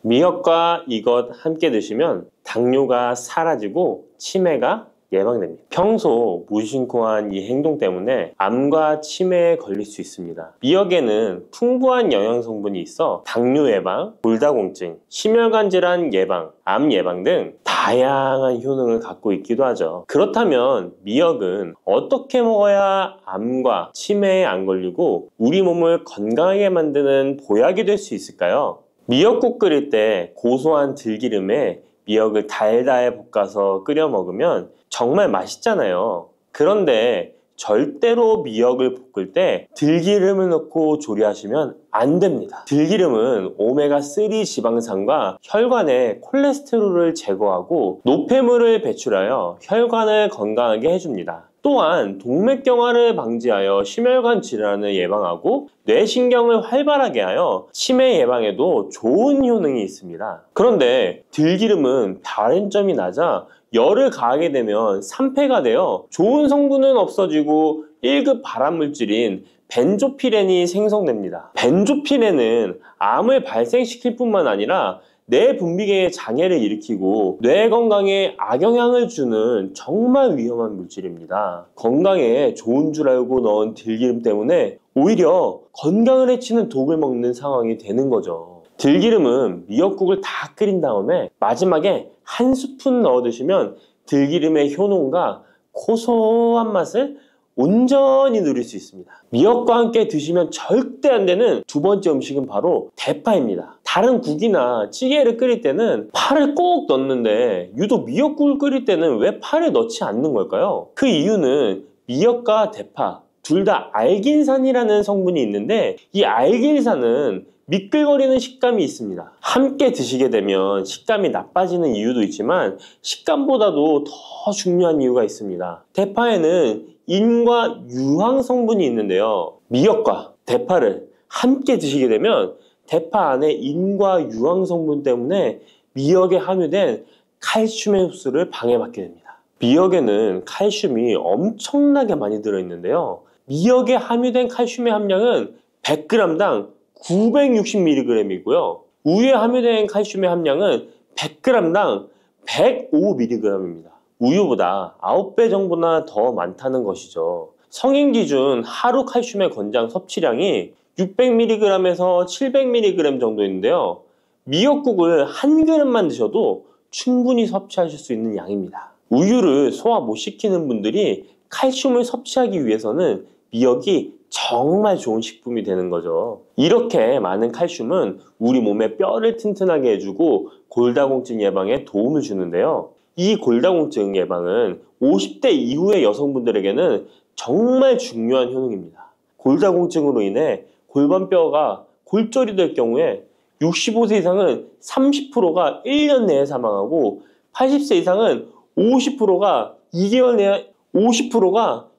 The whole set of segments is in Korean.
미역과 이것 함께 드시면 당뇨가 사라지고 치매가 예방됩니다. 평소 무심코한 이 행동 때문에 암과 치매에 걸릴 수 있습니다. 미역에는 풍부한 영양 성분이 있어 당뇨 예방, 골다공증, 심혈관 질환 예방, 암 예방 등 다양한 효능을 갖고 있기도 하죠. 그렇다면 미역은 어떻게 먹어야 암과 치매에 안 걸리고 우리 몸을 건강하게 만드는 보약이 될 수 있을까요? 미역국 끓일 때 고소한 들기름에 미역을 달달 볶아서 끓여 먹으면 정말 맛있잖아요. 그런데 절대로 미역을 볶을 때 들기름을 넣고 조리하시면 안 됩니다. 들기름은 오메가3 지방산과 혈관의 콜레스테롤을 제거하고 노폐물을 배출하여 혈관을 건강하게 해줍니다. 또한 동맥경화를 방지하여 심혈관 질환을 예방하고 뇌신경을 활발하게 하여 치매 예방에도 좋은 효능이 있습니다. 그런데 들기름은 다른 점이 낮아 열을 가하게 되면 산패가 되어 좋은 성분은 없어지고 1급 발암물질인 벤조피렌이 생성됩니다. 벤조피렌은 암을 발생시킬 뿐만 아니라 뇌 분비계의 장애를 일으키고 뇌 건강에 악영향을 주는 정말 위험한 물질입니다. 건강에 좋은 줄 알고 넣은 들기름 때문에 오히려 건강을 해치는 독을 먹는 상황이 되는 거죠. 들기름은 미역국을 다 끓인 다음에 마지막에 한 스푼 넣어 드시면 들기름의 효능과 고소한 맛을 온전히 누릴 수 있습니다. 미역과 함께 드시면 절대 안 되는 두 번째 음식은 바로 대파입니다. 다른 국이나 찌개를 끓일 때는 파를 꼭 넣는데 유독 미역국을 끓일 때는 왜 파를 넣지 않는 걸까요? 그 이유는 미역과 대파 둘 다 알긴산이라는 성분이 있는데 이 알긴산은 미끌거리는 식감이 있습니다. 함께 드시게 되면 식감이 나빠지는 이유도 있지만 식감보다도 더 중요한 이유가 있습니다. 대파에는 인과 유황 성분이 있는데요. 미역과 대파를 함께 드시게 되면 대파 안에 인과 유황 성분 때문에 미역에 함유된 칼슘의 흡수를 방해받게 됩니다. 미역에는 칼슘이 엄청나게 많이 들어있는데요. 미역에 함유된 칼슘의 함량은 100g당 960mg이고요. 우유에 함유된 칼슘의 함량은 100g당 105mg입니다. 우유보다 9배 정도나 더 많다는 것이죠. 성인 기준 하루 칼슘의 권장 섭취량이 600mg에서 700mg 정도인데요. 미역국을 한 그릇만 드셔도 충분히 섭취하실 수 있는 양입니다. 우유를 소화 못 시키는 분들이 칼슘을 섭취하기 위해서는 미역이 정말 좋은 식품이 되는 거죠. 이렇게 많은 칼슘은 우리 몸의 뼈를 튼튼하게 해주고 골다공증 예방에 도움을 주는데요. 이 골다공증 예방은 50대 이후의 여성분들에게는 정말 중요한 효능입니다. 골다공증으로 인해 골반뼈가 골절이 될 경우에 65세 이상은 30%가 1년 내에 사망하고 80세 이상은 50%가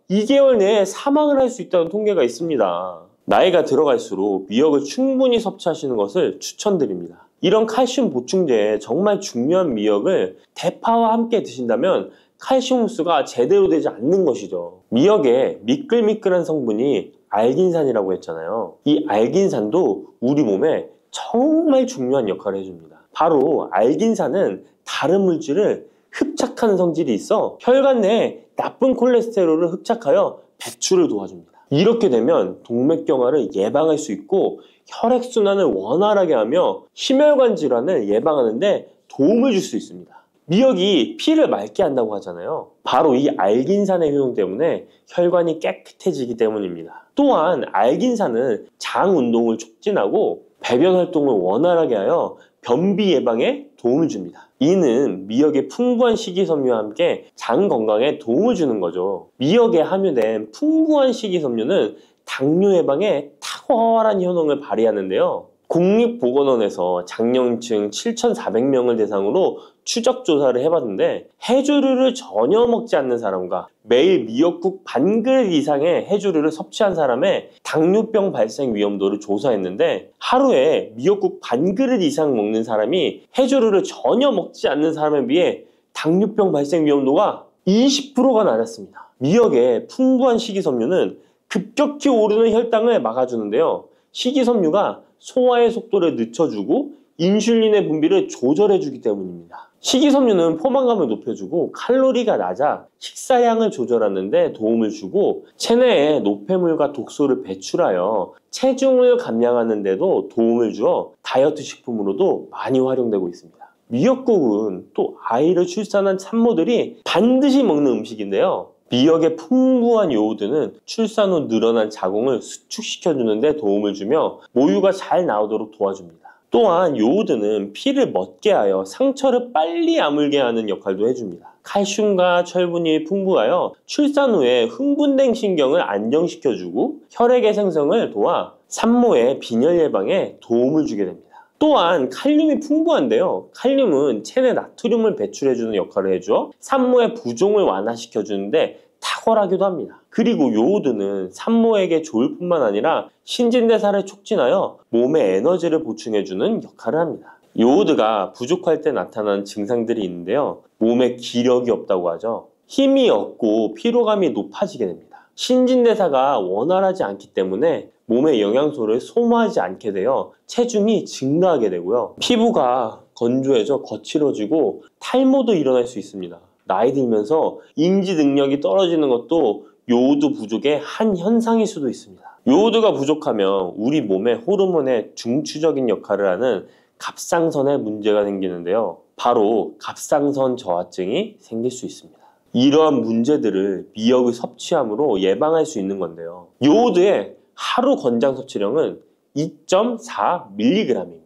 2개월 내에 사망을 할 수 있다는 통계가 있습니다. 나이가 들어갈수록 미역을 충분히 섭취하시는 것을 추천드립니다. 이런 칼슘 보충제에 정말 중요한 미역을 대파와 함께 드신다면 칼슘 흡수가 제대로 되지 않는 것이죠. 미역에 미끌미끌한 성분이 알긴산이라고 했잖아요. 이 알긴산도 우리 몸에 정말 중요한 역할을 해줍니다. 바로 알긴산은 다른 물질을 흡착하는 성질이 있어 혈관 내에 나쁜 콜레스테롤을 흡착하여 배출을 도와줍니다. 이렇게 되면 동맥경화를 예방할 수 있고 혈액순환을 원활하게 하며 심혈관 질환을 예방하는 데 도움을 줄 수 있습니다. 미역이 피를 맑게 한다고 하잖아요. 바로 이 알긴산의 효능 때문에 혈관이 깨끗해지기 때문입니다. 또한 알긴산은 장 운동을 촉진하고 배변 활동을 원활하게 하여 변비 예방에 도움을 줍니다. 이는 미역의 풍부한 식이섬유와 함께 장 건강에 도움을 주는 거죠. 미역에 함유된 풍부한 식이섬유는 당뇨 예방에 탁월한 효능을 발휘하는데요. 국립보건원에서 장년층 7,400명을 대상으로 추적 조사를 해봤는데 해조류를 전혀 먹지 않는 사람과 매일 미역국 반 그릇 이상의 해조류를 섭취한 사람의 당뇨병 발생 위험도를 조사했는데 하루에 미역국 반 그릇 이상 먹는 사람이 해조류를 전혀 먹지 않는 사람에 비해 당뇨병 발생 위험도가 20%가 낮았습니다. 미역의 풍부한 식이섬유는 급격히 오르는 혈당을 막아주는데요. 식이섬유가 소화의 속도를 늦춰주고 인슐린의 분비를 조절해주기 때문입니다. 식이섬유는 포만감을 높여주고 칼로리가 낮아 식사량을 조절하는 데 도움을 주고 체내에 노폐물과 독소를 배출하여 체중을 감량하는 데도 도움을 주어 다이어트 식품으로도 많이 활용되고 있습니다. 미역국은 또 아이를 출산한 산모들이 반드시 먹는 음식인데요. 미역의 풍부한 요오드는 출산 후 늘어난 자궁을 수축시켜주는 데 도움을 주며 모유가 잘 나오도록 도와줍니다. 또한 요오드는 피를 멎게 하여 상처를 빨리 아물게 하는 역할도 해줍니다. 칼슘과 철분이 풍부하여 출산 후에 흥분된 신경을 안정시켜주고 혈액의 생성을 도와 산모의 빈혈 예방에 도움을 주게 됩니다. 또한 칼륨이 풍부한데요. 칼륨은 체내 나트륨을 배출해주는 역할을 해줘 산모의 부종을 완화시켜주는데 탁월하기도 합니다. 그리고 요오드는 산모에게 좋을 뿐만 아니라 신진대사를 촉진하여 몸에 에너지를 보충해주는 역할을 합니다. 요오드가 부족할 때 나타나는 증상들이 있는데요. 몸에 기력이 없다고 하죠. 힘이 없고 피로감이 높아지게 됩니다. 신진대사가 원활하지 않기 때문에 몸의 영양소를 소모하지 않게 되어 체중이 증가하게 되고요. 피부가 건조해져 거칠어지고 탈모도 일어날 수 있습니다. 나이 들면서 인지 능력이 떨어지는 것도 요오드 부족의 한 현상일 수도 있습니다. 요오드가 부족하면 우리 몸의 호르몬의 중추적인 역할을 하는 갑상선에 문제가 생기는데요. 바로 갑상선 저하증이 생길 수 있습니다. 이러한 문제들을 미역을 섭취함으로 예방할 수 있는 건데요. 요오드의 하루 권장 섭취량은 2.4mg입니다.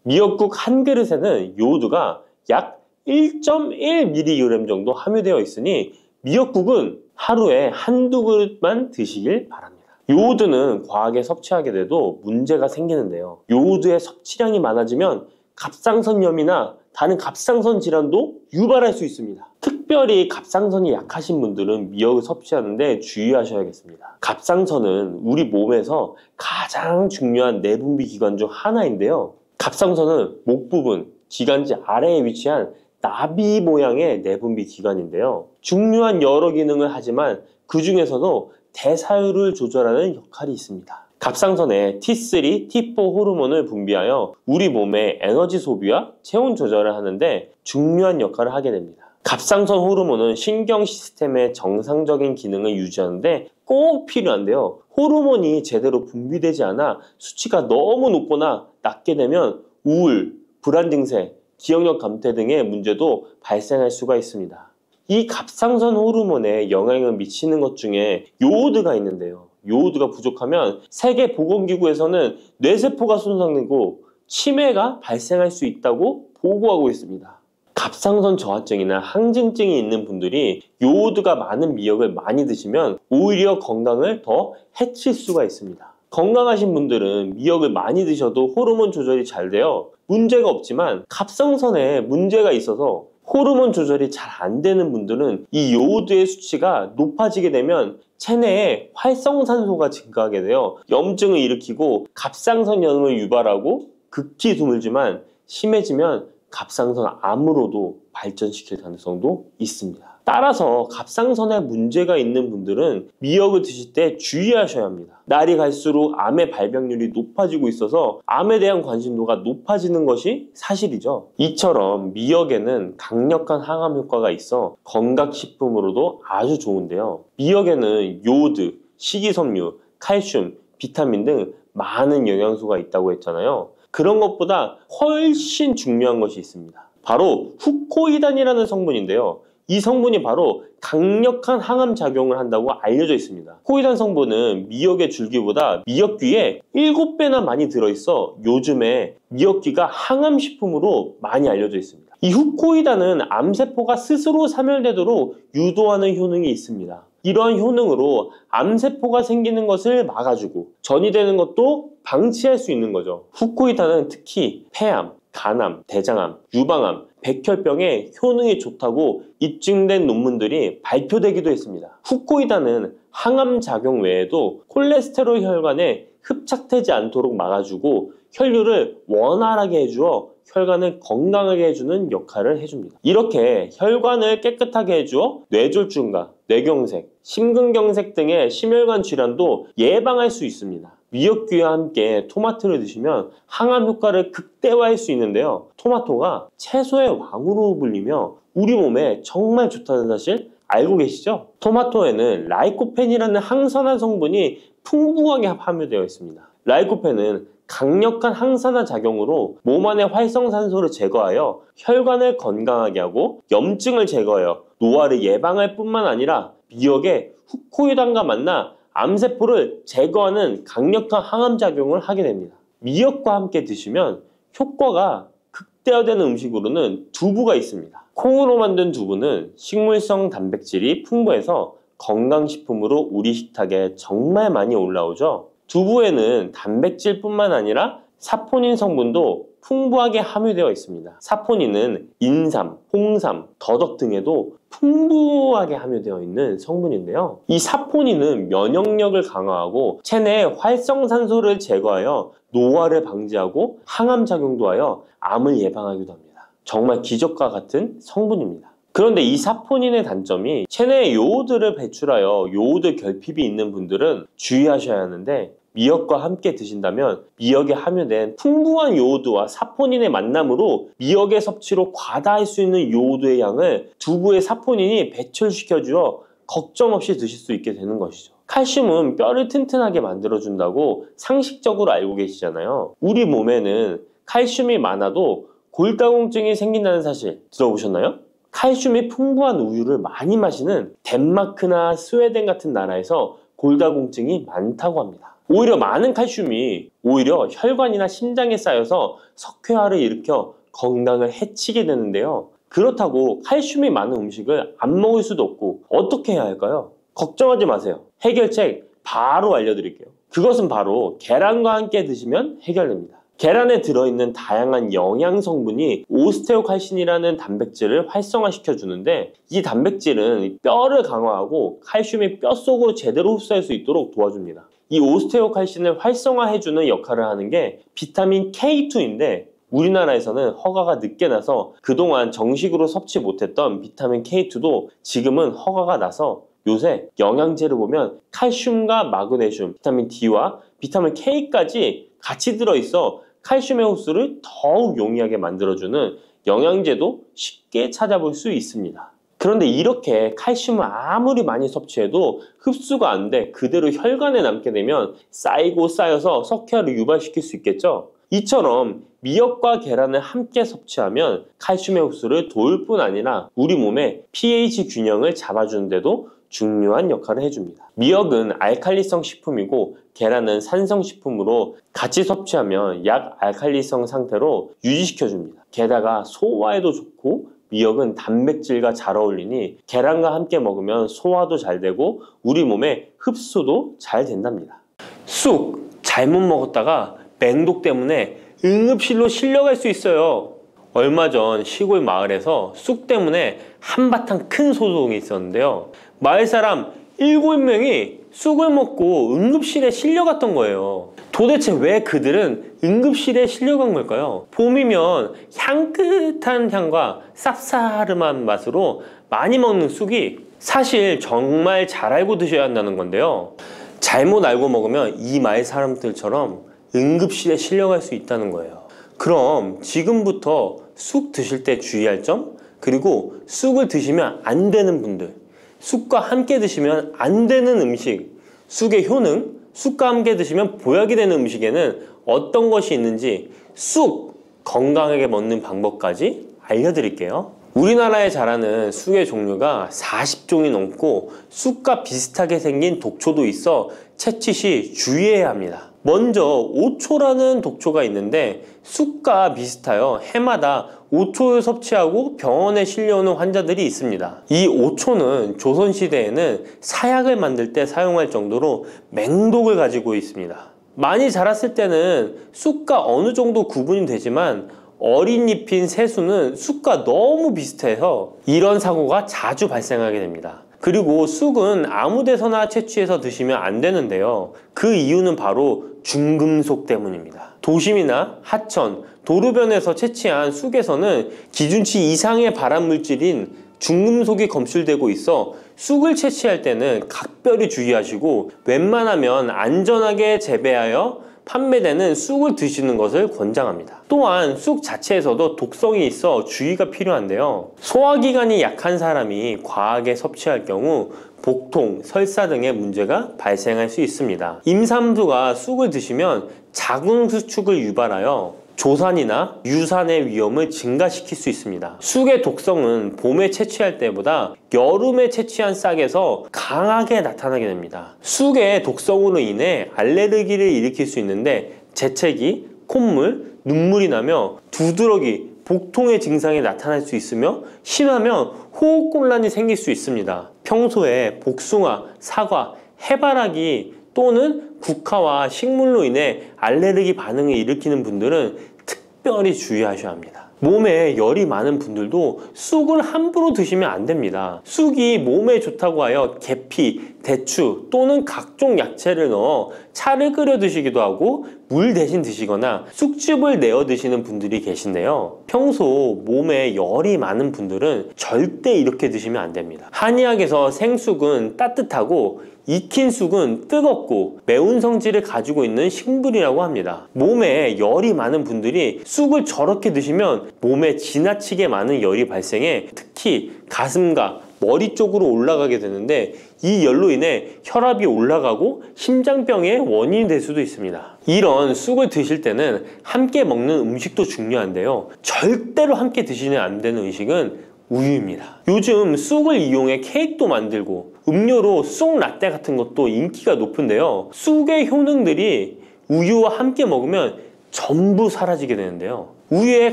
미역국 한 그릇에는 요오드가 약 1.1mg 정도 함유되어 있으니 미역국은 하루에 한두 그릇만 드시길 바랍니다. 요오드는 과하게 섭취하게 돼도 문제가 생기는데요. 요오드의 섭취량이 많아지면 갑상선염이나 다른 갑상선 질환도 유발할 수 있습니다. 특별히 갑상선이 약하신 분들은 미역을 섭취하는데 주의하셔야겠습니다. 갑상선은 우리 몸에서 가장 중요한 내분비 기관 중 하나인데요. 갑상선은 목 부분, 기관지 아래에 위치한 나비 모양의 내분비 기관인데요. 중요한 여러 기능을 하지만 그 중에서도 대사율을 조절하는 역할이 있습니다. 갑상선에 T3, T4 호르몬을 분비하여 우리 몸의 에너지 소비와 체온 조절을 하는데 중요한 역할을 하게 됩니다. 갑상선 호르몬은 신경 시스템의 정상적인 기능을 유지하는데 꼭 필요한데요. 호르몬이 제대로 분비되지 않아 수치가 너무 높거나 낮게 되면 우울, 불안 증세, 기억력 감퇴 등의 문제도 발생할 수가 있습니다. 이 갑상선 호르몬에 영향을 미치는 것 중에 요오드가 있는데요. 요오드가 부족하면 세계보건기구에서는 뇌세포가 손상되고 치매가 발생할 수 있다고 보고하고 있습니다. 갑상선 저하증이나 항진증이 있는 분들이 요오드가 많은 미역을 많이 드시면 오히려 건강을 더 해칠 수가 있습니다. 건강하신 분들은 미역을 많이 드셔도 호르몬 조절이 잘 되어 문제가 없지만 갑상선에 문제가 있어서 호르몬 조절이 잘 안 되는 분들은 이 요오드의 수치가 높아지게 되면 체내에 활성산소가 증가하게 되어 염증을 일으키고 갑상선염을 유발하고 극히 드물지만 심해지면 갑상선 암으로도 발전시킬 가능성도 있습니다. 따라서 갑상선에 문제가 있는 분들은 미역을 드실 때 주의하셔야 합니다. 날이 갈수록 암의 발병률이 높아지고 있어서 암에 대한 관심도가 높아지는 것이 사실이죠. 이처럼 미역에는 강력한 항암 효과가 있어 건강식품으로도 아주 좋은데요. 미역에는 요오드, 식이섬유, 칼슘, 비타민 등 많은 영양소가 있다고 했잖아요. 그런 것보다 훨씬 중요한 것이 있습니다. 바로 후코이단이라는 성분인데요. 이 성분이 바로 강력한 항암 작용을 한다고 알려져 있습니다. 후코이단 성분은 미역의 줄기보다 미역귀에 7배나 많이 들어있어 요즘에 미역귀가 항암식품으로 많이 알려져 있습니다. 이 후코이단은 암세포가 스스로 사멸되도록 유도하는 효능이 있습니다. 이러한 효능으로 암세포가 생기는 것을 막아주고 전이 되는 것도 방치할 수 있는 거죠. 후코이단은 특히 폐암, 간암, 대장암, 유방암, 백혈병에 효능이 좋다고 입증된 논문들이 발표되기도 했습니다. 후코이단은 항암 작용 외에도 콜레스테롤 혈관에 흡착되지 않도록 막아주고 혈류를 원활하게 해주어 혈관을 건강하게 해주는 역할을 해줍니다. 이렇게 혈관을 깨끗하게 해주어 뇌졸중과 뇌경색, 심근경색 등의 심혈관 질환도 예방할 수 있습니다. 미역귀와 함께 토마토를 드시면 항암 효과를 극대화할 수 있는데요. 토마토가 채소의 왕으로 불리며 우리 몸에 정말 좋다는 사실 알고 계시죠? 토마토에는 라이코펜이라는 항산화 성분이 풍부하게 함유되어 있습니다. 라이코펜은 강력한 항산화 작용으로 몸 안의 활성산소를 제거하여 혈관을 건강하게 하고 염증을 제거하여 노화를 예방할 뿐만 아니라 미역의 후코유당과 만나 암세포를 제거하는 강력한 항암작용을 하게 됩니다. 미역과 함께 드시면 효과가 극대화되는 음식으로는 두부가 있습니다. 콩으로 만든 두부는 식물성 단백질이 풍부해서 건강식품으로 우리 식탁에 정말 많이 올라오죠. 두부에는 단백질뿐만 아니라 사포닌 성분도 풍부하게 함유되어 있습니다. 사포닌은 인삼, 홍삼, 더덕 등에도 풍부하게 함유되어 있는 성분인데요. 이 사포닌은 면역력을 강화하고 체내의 활성산소를 제거하여 노화를 방지하고 항암작용도 하여 암을 예방하기도 합니다. 정말 기적과 같은 성분입니다. 그런데 이 사포닌의 단점이 체내에 요오드를 배출하여 요오드 결핍이 있는 분들은 주의하셔야 하는데, 미역과 함께 드신다면 미역에 함유된 풍부한 요오드와 사포닌의 만남으로 미역의 섭취로 과다할 수 있는 요오드의 양을 두부의 사포닌이 배출시켜주어 걱정 없이 드실 수 있게 되는 것이죠. 칼슘은 뼈를 튼튼하게 만들어준다고 상식적으로 알고 계시잖아요. 우리 몸에는 칼슘이 많아도 골다공증이 생긴다는 사실 들어보셨나요? 칼슘이 풍부한 우유를 많이 마시는 덴마크나 스웨덴 같은 나라에서 골다공증이 많다고 합니다. 오히려 많은 칼슘이 오히려 혈관이나 심장에 쌓여서 석회화를 일으켜 건강을 해치게 되는데요. 그렇다고 칼슘이 많은 음식을 안 먹을 수도 없고 어떻게 해야 할까요? 걱정하지 마세요. 해결책 바로 알려드릴게요. 그것은 바로 계란과 함께 드시면 해결됩니다. 계란에 들어있는 다양한 영양 성분이 오스테오칼신이라는 단백질을 활성화시켜 주는데, 이 단백질은 뼈를 강화하고 칼슘이 뼛속으로 제대로 흡수할 수 있도록 도와줍니다. 이 오스테오칼신을 활성화해주는 역할을 하는 게 비타민 K2인데, 우리나라에서는 허가가 늦게 나서 그동안 정식으로 섭취 못했던 비타민 K2도 지금은 허가가 나서 요새 영양제를 보면 칼슘과 마그네슘, 비타민 D와 비타민 K까지 같이 들어있어 칼슘의 흡수를 더욱 용이하게 만들어주는 영양제도 쉽게 찾아볼 수 있습니다. 그런데 이렇게 칼슘을 아무리 많이 섭취해도 흡수가 안 돼 그대로 혈관에 남게 되면 쌓이고 쌓여서 석회화를 유발시킬 수 있겠죠? 이처럼 미역과 계란을 함께 섭취하면 칼슘의 흡수를 도울 뿐 아니라 우리 몸의 pH 균형을 잡아주는 데도 중요한 역할을 해줍니다. 미역은 알칼리성 식품이고 계란은 산성 식품으로 같이 섭취하면 약알칼리성 상태로 유지시켜줍니다. 게다가 소화에도 좋고 미역은 단백질과 잘 어울리니 계란과 함께 먹으면 소화도 잘 되고 우리 몸의 흡수도 잘 된답니다. 쑥 잘못 먹었다가 맹독 때문에 응급실로 실려갈 수 있어요. 얼마 전 시골 마을에서 쑥 때문에 한바탕 큰 소동이 있었는데요. 마을 사람 7명이 쑥을 먹고 응급실에 실려갔던 거예요. 도대체 왜 그들은 응급실에 실려간 걸까요? 봄이면 향긋한 향과 쌉싸름한 맛으로 많이 먹는 쑥이 사실 정말 잘 알고 드셔야 한다는 건데요. 잘못 알고 먹으면 이 마을 사람들처럼 응급실에 실려갈 수 있다는 거예요. 그럼 지금부터 쑥 드실 때 주의할 점, 그리고 쑥을 드시면 안 되는 분들, 쑥과 함께 드시면 안 되는 음식, 쑥의 효능, 쑥과 함께 드시면 보약이 되는 음식에는 어떤 것이 있는지 쑥 건강하게 먹는 방법까지 알려드릴게요. 우리나라에 자라는 쑥의 종류가 40종이 넘고 쑥과 비슷하게 생긴 독초도 있어 채취 시 주의해야 합니다. 먼저 오초라는 독초가 있는데 쑥과 비슷하여 해마다 오초를 섭취하고 병원에 실려오는 환자들이 있습니다. 이 오초는 조선시대에는 사약을 만들 때 사용할 정도로 맹독을 가지고 있습니다. 많이 자랐을 때는 쑥과 어느 정도 구분이 되지만 어린 잎인 새수는 쑥과 너무 비슷해서 이런 사고가 자주 발생하게 됩니다. 그리고 쑥은 아무 데서나 채취해서 드시면 안 되는데요. 그 이유는 바로 중금속 때문입니다. 도심이나 하천, 도로변에서 채취한 쑥에서는 기준치 이상의 발암물질인 중금속이 검출되고 있어 쑥을 채취할 때는 각별히 주의하시고 웬만하면 안전하게 재배하여 판매되는 쑥을 드시는 것을 권장합니다. 또한 쑥 자체에서도 독성이 있어 주의가 필요한데요. 소화기관이 약한 사람이 과하게 섭취할 경우 복통, 설사 등의 문제가 발생할 수 있습니다. 임산부가 쑥을 드시면 자궁수축을 유발하여 조산이나 유산의 위험을 증가시킬 수 있습니다. 쑥의 독성은 봄에 채취할 때보다 여름에 채취한 싹에서 강하게 나타나게 됩니다. 쑥의 독성으로 인해 알레르기를 일으킬 수 있는데 재채기, 콧물, 눈물이 나며 두드러기, 복통의 증상이 나타날 수 있으며 심하면 호흡곤란이 생길 수 있습니다. 평소에 복숭아, 사과, 해바라기 또는 국화와 식물로 인해 알레르기 반응을 일으키는 분들은 특별히 주의하셔야 합니다. 몸에 열이 많은 분들도 쑥을 함부로 드시면 안 됩니다. 쑥이 몸에 좋다고 하여 계피, 대추 또는 각종 야채를 넣어 차를 끓여 드시기도 하고 물 대신 드시거나 쑥즙을 내어 드시는 분들이 계신데요. 평소 몸에 열이 많은 분들은 절대 이렇게 드시면 안 됩니다. 한의학에서 생쑥은 따뜻하고 익힌 쑥은 뜨겁고 매운 성질을 가지고 있는 식물이라고 합니다. 몸에 열이 많은 분들이 쑥을 저렇게 드시면 몸에 지나치게 많은 열이 발생해 특히 가슴과 머리 쪽으로 올라가게 되는데 이 열로 인해 혈압이 올라가고 심장병의 원인이 될 수도 있습니다. 이런 쑥을 드실 때는 함께 먹는 음식도 중요한데요. 절대로 함께 드시면 안 되는 음식은 우유입니다. 요즘 쑥을 이용해 케이크도 만들고 음료로 쑥 라떼 같은 것도 인기가 높은데요. 쑥의 효능들이 우유와 함께 먹으면 전부 사라지게 되는데요. 우유의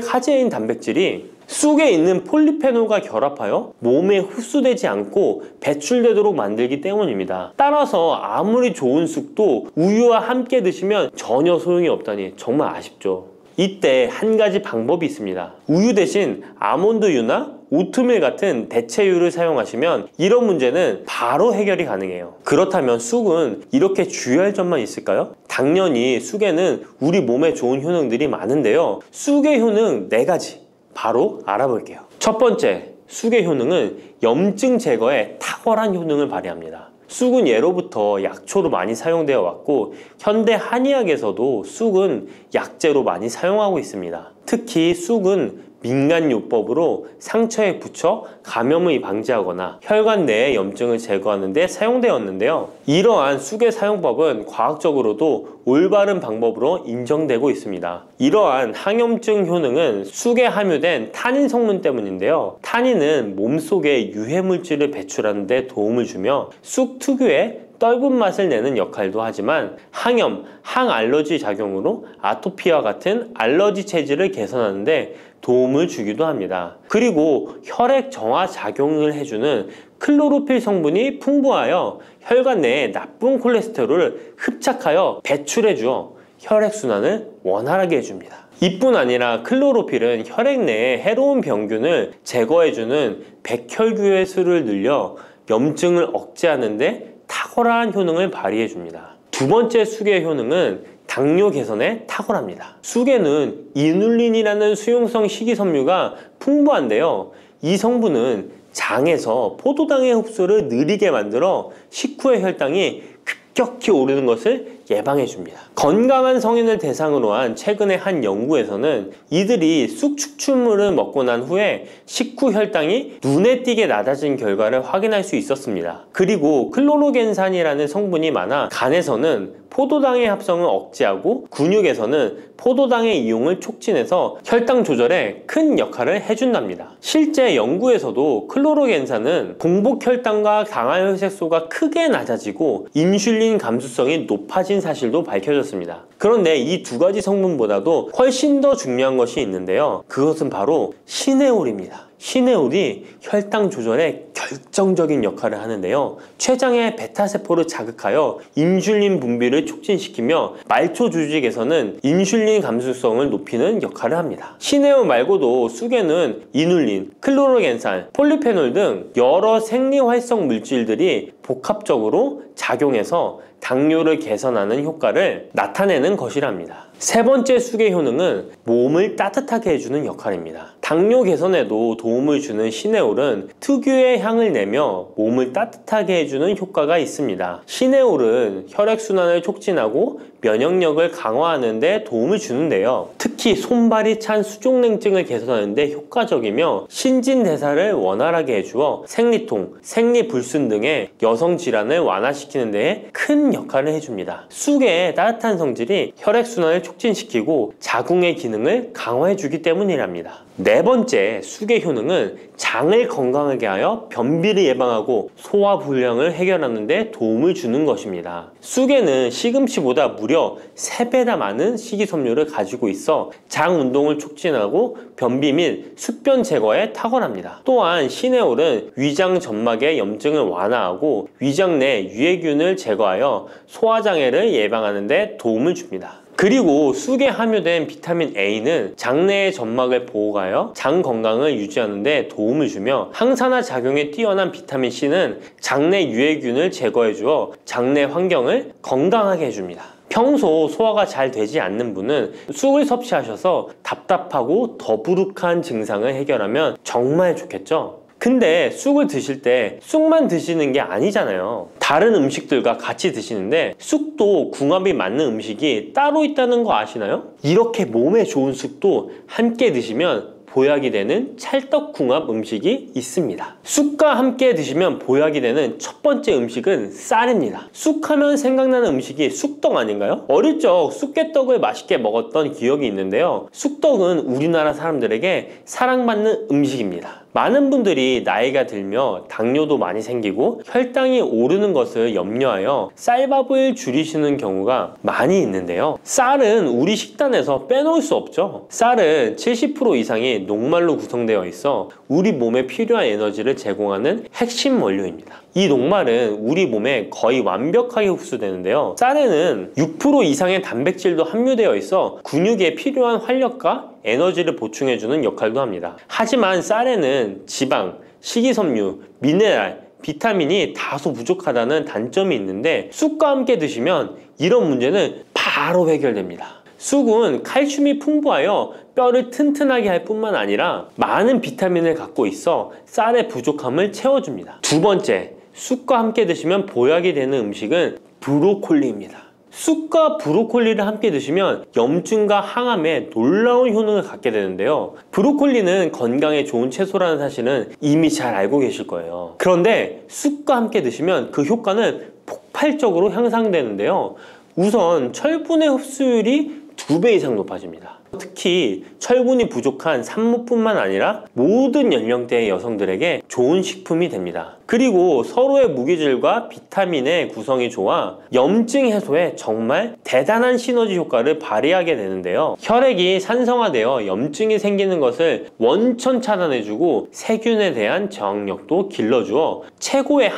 카제인 단백질이 쑥에 있는 폴리페놀과 결합하여 몸에 흡수되지 않고 배출되도록 만들기 때문입니다. 따라서 아무리 좋은 쑥도 우유와 함께 드시면 전혀 소용이 없다니 정말 아쉽죠. 이때 한 가지 방법이 있습니다. 우유 대신 아몬드유나 오트밀 같은 대체유를 사용하시면 이런 문제는 바로 해결이 가능해요. 그렇다면 쑥은 이렇게 주의할 점만 있을까요? 당연히 쑥에는 우리 몸에 좋은 효능들이 많은데요. 쑥의 효능 4가지 바로 알아볼게요. 첫 번째, 쑥의 효능은 염증 제거에 탁월한 효능을 발휘합니다. 쑥은 예로부터 약초로 많이 사용되어 왔고 현대 한의학에서도 쑥은 약재로 많이 사용하고 있습니다. 특히 쑥은 민간요법으로 상처에 붙여 감염을 방지하거나 혈관 내의 염증을 제거하는 데 사용되었는데요. 이러한 쑥의 사용법은 과학적으로도 올바른 방법으로 인정되고 있습니다. 이러한 항염증 효능은 쑥에 함유된 타닌 성분 때문인데요. 타닌은 몸속에 유해물질을 배출하는 데 도움을 주며 쑥 특유의 떫은 맛을 내는 역할도 하지만 항염, 항알러지 작용으로 아토피와 같은 알러지 체질을 개선하는 데 도움을 주기도 합니다. 그리고 혈액 정화 작용을 해주는 클로로필 성분이 풍부하여 혈관 내에 나쁜 콜레스테롤을 흡착하여 배출해주어 혈액순환을 원활하게 해줍니다. 이뿐 아니라 클로로필은 혈액 내에 해로운 병균을 제거해주는 백혈구의 수를 늘려 염증을 억제하는 데 탁월한 효능을 발휘해줍니다. 두 번째 쑥의 효능은 당뇨 개선에 탁월합니다. 쑥에는 이눌린이라는 수용성 식이섬유가 풍부한데요. 이 성분은 장에서 포도당의 흡수를 느리게 만들어 식후의 혈당이 급격히 오르는 것을 예방해 줍니다. 건강한 성인을 대상으로 한 최근의 한 연구에서는 이들이 쑥 추출물을 먹고 난 후에 식후 혈당이 눈에 띄게 낮아진 결과를 확인할 수 있었습니다. 그리고 클로로겐산이라는 성분이 많아 간에서는 포도당의 합성을 억제하고 근육에서는 포도당의 이용을 촉진해서 혈당 조절에 큰 역할을 해준답니다. 실제 연구에서도 클로로겐산은 공복 혈당과 당화혈색소가 크게 낮아지고 인슐린 감수성이 높아진 사실도 밝혀졌습니다. 그런데 이 두 가지 성분보다도 훨씬 더 중요한 것이 있는데요. 그것은 바로 시네올입니다. 시네올이 혈당 조절에 결정적인 역할을 하는데요. 췌장의 베타세포를 자극하여 인슐린 분비를 촉진시키며 말초 조직에서는 인슐린 감수성을 높이는 역할을 합니다. 시네올 말고도 쑥에는 이눌린, 클로로겐산, 폴리페놀 등 여러 생리활성 물질들이 복합적으로 작용해서 당뇨를 개선하는 효과를 나타내는 것이랍니다. 세 번째 쑥의 효능은 몸을 따뜻하게 해주는 역할입니다. 당뇨 개선에도 도움을 주는 시네올은 특유의 향을 내며 몸을 따뜻하게 해주는 효과가 있습니다. 시네올은 혈액순환을 촉진하고 면역력을 강화하는 데 도움을 주는데요. 특히 손발이 찬 수족냉증을 개선하는 데 효과적이며 신진대사를 원활하게 해주어 생리통, 생리불순 등의 여성 질환을 완화시키는 데 큰 역할을 해줍니다. 쑥의 따뜻한 성질이 혈액순환을 촉진시키고 자궁의 기능을 강화해주기 때문이랍니다. 네 번째, 쑥의 효능은 장을 건강하게 하여 변비를 예방하고 소화불량을 해결하는 데 도움을 주는 것입니다. 쑥에는 시금치보다 무려 3배나 많은 식이섬유를 가지고 있어 장 운동을 촉진하고 변비 및 숙변 제거에 탁월합니다. 또한 시네올은 위장 점막의 염증을 완화하고 위장 내 유해균을 제거하여 소화장애를 예방하는 데 도움을 줍니다. 그리고 쑥에 함유된 비타민 A는 장내의 점막을 보호하여 장 건강을 유지하는 데 도움을 주며 항산화 작용에 뛰어난 비타민 C는 장내 유해균을 제거해 주어 장내 환경을 건강하게 해줍니다. 평소 소화가 잘 되지 않는 분은 쑥을 섭취하셔서 답답하고 더부룩한 증상을 해결하면 정말 좋겠죠? 근데 쑥을 드실 때 쑥만 드시는 게 아니잖아요. 다른 음식들과 같이 드시는데 쑥도 궁합이 맞는 음식이 따로 있다는 거 아시나요? 이렇게 몸에 좋은 쑥도 함께 드시면 보약이 되는 찰떡궁합 음식이 있습니다. 쑥과 함께 드시면 보약이 되는 첫 번째 음식은 쌀입니다. 쑥하면 생각나는 음식이 쑥떡 아닌가요? 어릴 적 쑥개떡을 맛있게 먹었던 기억이 있는데요. 쑥떡은 우리나라 사람들에게 사랑받는 음식입니다. 많은 분들이 나이가 들며 당뇨도 많이 생기고 혈당이 오르는 것을 염려하여 쌀밥을 줄이시는 경우가 많이 있는데요. 쌀은 우리 식단에서 빼놓을 수 없죠. 쌀은 70% 이상이 녹말로 구성되어 있어 우리 몸에 필요한 에너지를 제공하는 핵심 원료입니다. 이 녹말은 우리 몸에 거의 완벽하게 흡수되는데요. 쌀에는 6% 이상의 단백질도 함유되어 있어 근육에 필요한 활력과 에너지를 보충해주는 역할도 합니다. 하지만 쌀에는 지방, 식이섬유, 미네랄, 비타민이 다소 부족하다는 단점이 있는데 쑥과 함께 드시면 이런 문제는 바로 해결됩니다. 쑥은 칼슘이 풍부하여 뼈를 튼튼하게 할 뿐만 아니라 많은 비타민을 갖고 있어 쌀의 부족함을 채워줍니다. 두 번째, 쑥과 함께 드시면 보약이 되는 음식은 브로콜리입니다. 쑥과 브로콜리를 함께 드시면 염증과 항암에 놀라운 효능을 갖게 되는데요. 브로콜리는 건강에 좋은 채소라는 사실은 이미 잘 알고 계실 거예요. 그런데 쑥과 함께 드시면 그 효과는 폭발적으로 향상되는데요. 우선 철분의 흡수율이 2배 이상 높아집니다. 특히 철분이 부족한 산모뿐만 아니라 모든 연령대의 여성들에게 좋은 식품이 됩니다. 그리고 서로의 무기질과 비타민의 구성이 좋아 염증 해소에 정말 대단한 시너지 효과를 발휘하게 되는데요. 혈액이 산성화되어 염증이 생기는 것을 원천 차단해주고 세균에 대한 저항력도 길러주어 최고의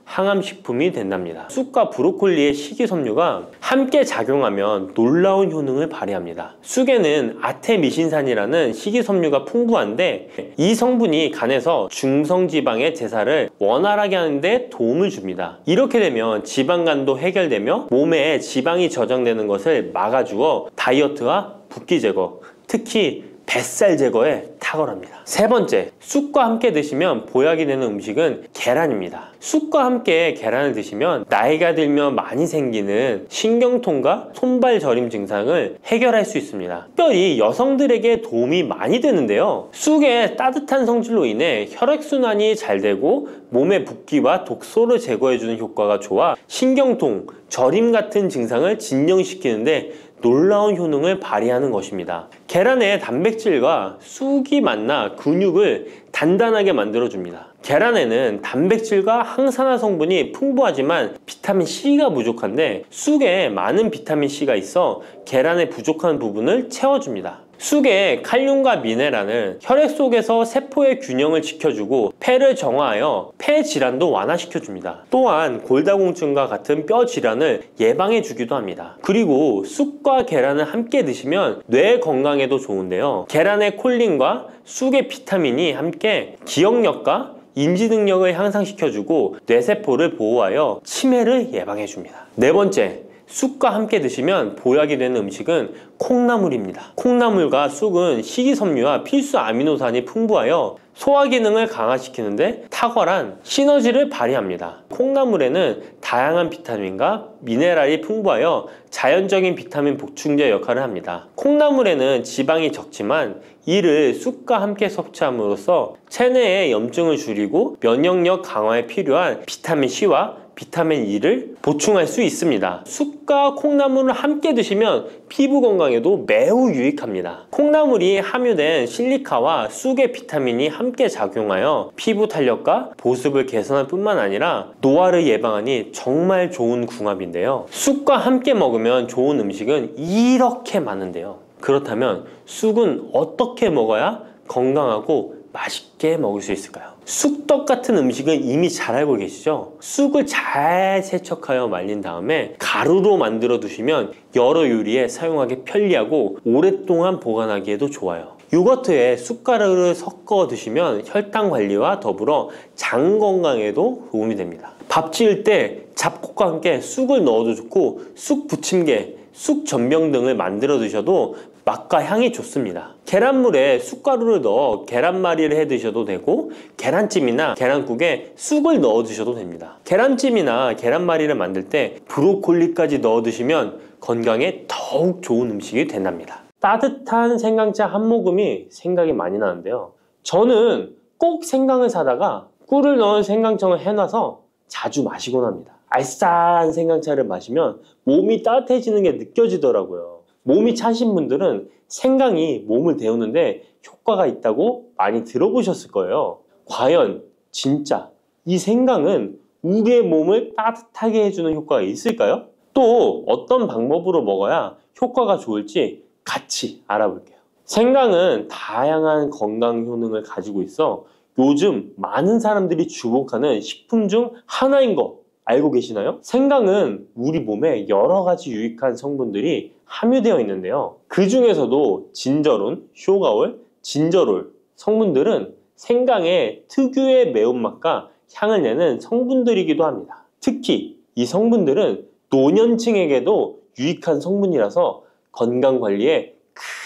항암식품이 된답니다. 쑥과 브로콜리의 식이섬유가 함께 작용하면 놀라운 효능을 발휘합니다. 쑥에는 아테미신산이라는 식이섬유가 풍부한데 이 성분이 간에서 중성지방의 제사를 원활하게 하는데 도움을 줍니다. 이렇게 되면 지방간도 해결되며 몸에 지방이 저장되는 것을 막아주어 다이어트와 붓기 제거, 특히 뱃살 제거에 탁월합니다. 세 번째, 쑥과 함께 드시면 보약이 되는 음식은 계란입니다. 쑥과 함께 계란을 드시면 나이가 들면 많이 생기는 신경통과 손발 저림 증상을 해결할 수 있습니다. 특별히 여성들에게 도움이 많이 되는데요. 쑥의 따뜻한 성질로 인해 혈액순환이 잘 되고 몸의 붓기와 독소를 제거해주는 효과가 좋아 신경통, 저림 같은 증상을 진정시키는데 놀라운 효능을 발휘하는 것입니다. 계란의 단백질과 쑥이 만나 근육을 단단하게 만들어줍니다. 계란에는 단백질과 항산화 성분이 풍부하지만 비타민 C가 부족한데 쑥에 많은 비타민 C가 있어 계란의 부족한 부분을 채워줍니다. 쑥의 칼륨과 미네랄은 혈액 속에서 세포의 균형을 지켜주고 폐를 정화하여 폐 질환도 완화시켜줍니다. 또한 골다공증과 같은 뼈 질환을 예방해주기도 합니다. 그리고 쑥과 계란을 함께 드시면 뇌 건강에도 좋은데요. 계란의 콜린과 쑥의 비타민이 함께 기억력과 인지 능력을 향상시켜주고 뇌세포를 보호하여 치매를 예방해줍니다. 네 번째, 쑥과 함께 드시면 보약이 되는 음식은 콩나물입니다. 콩나물과 쑥은 식이섬유와 필수 아미노산이 풍부하여 소화 기능을 강화시키는데 탁월한 시너지를 발휘합니다. 콩나물에는 다양한 비타민과 미네랄이 풍부하여 자연적인 비타민 보충제 역할을 합니다. 콩나물에는 지방이 적지만 이를 쑥과 함께 섭취함으로써 체내의 염증을 줄이고 면역력 강화에 필요한 비타민 C와 비타민 E를 보충할 수 있습니다. 쑥과 콩나물을 함께 드시면 피부 건강에도 매우 유익합니다. 콩나물이 함유된 실리카와 쑥의 비타민이 함께 작용하여 피부 탄력과 보습을 개선할 뿐만 아니라 노화를 예방하니 정말 좋은 궁합인데요. 쑥과 함께 먹으면 좋은 음식은 이렇게 많은데요. 그렇다면 쑥은 어떻게 먹어야 건강하고 맛있게 먹을 수 있을까요? 쑥떡 같은 음식은 이미 잘 알고 계시죠? 쑥을 잘 세척하여 말린 다음에 가루로 만들어 두시면 여러 요리에 사용하기 편리하고 오랫동안 보관하기에도 좋아요. 요거트에 쑥가루를 섞어 드시면 혈당 관리와 더불어 장 건강에도 도움이 됩니다. 밥 지을 때 잡곡과 함께 쑥을 넣어도 좋고 쑥 부침개, 쑥 전병 등을 만들어 드셔도 맛과 향이 좋습니다. 계란물에 쑥가루를 넣어 계란말이를 해 드셔도 되고 계란찜이나 계란국에 쑥을 넣어 드셔도 됩니다. 계란찜이나 계란말이를 만들 때 브로콜리까지 넣어 드시면 건강에 더욱 좋은 음식이 된답니다. 따뜻한 생강차 한 모금이 생각이 많이 나는데요. 저는 꼭 생강을 사다가 꿀을 넣은 생강청을 해놔서 자주 마시곤 합니다. 알싸한 생강차를 마시면 몸이 따뜻해지는 게 느껴지더라고요. 몸이 차신 분들은 생강이 몸을 데우는데 효과가 있다고 많이 들어보셨을 거예요. 과연 진짜 이 생강은 우리의 몸을 따뜻하게 해주는 효과가 있을까요? 또 어떤 방법으로 먹어야 효과가 좋을지 같이 알아볼게요. 생강은 다양한 건강 효능을 가지고 있어 요즘 많은 사람들이 주목하는 식품 중 하나인 거 알고 계시나요? 생강은 우리 몸에 여러 가지 유익한 성분들이 함유되어 있는데요. 그 중에서도 진저론, 쇼가올, 진저롤 성분들은 생강의 특유의 매운맛과 향을 내는 성분들이기도 합니다. 특히 이 성분들은 노년층에게도 유익한 성분이라서 건강관리에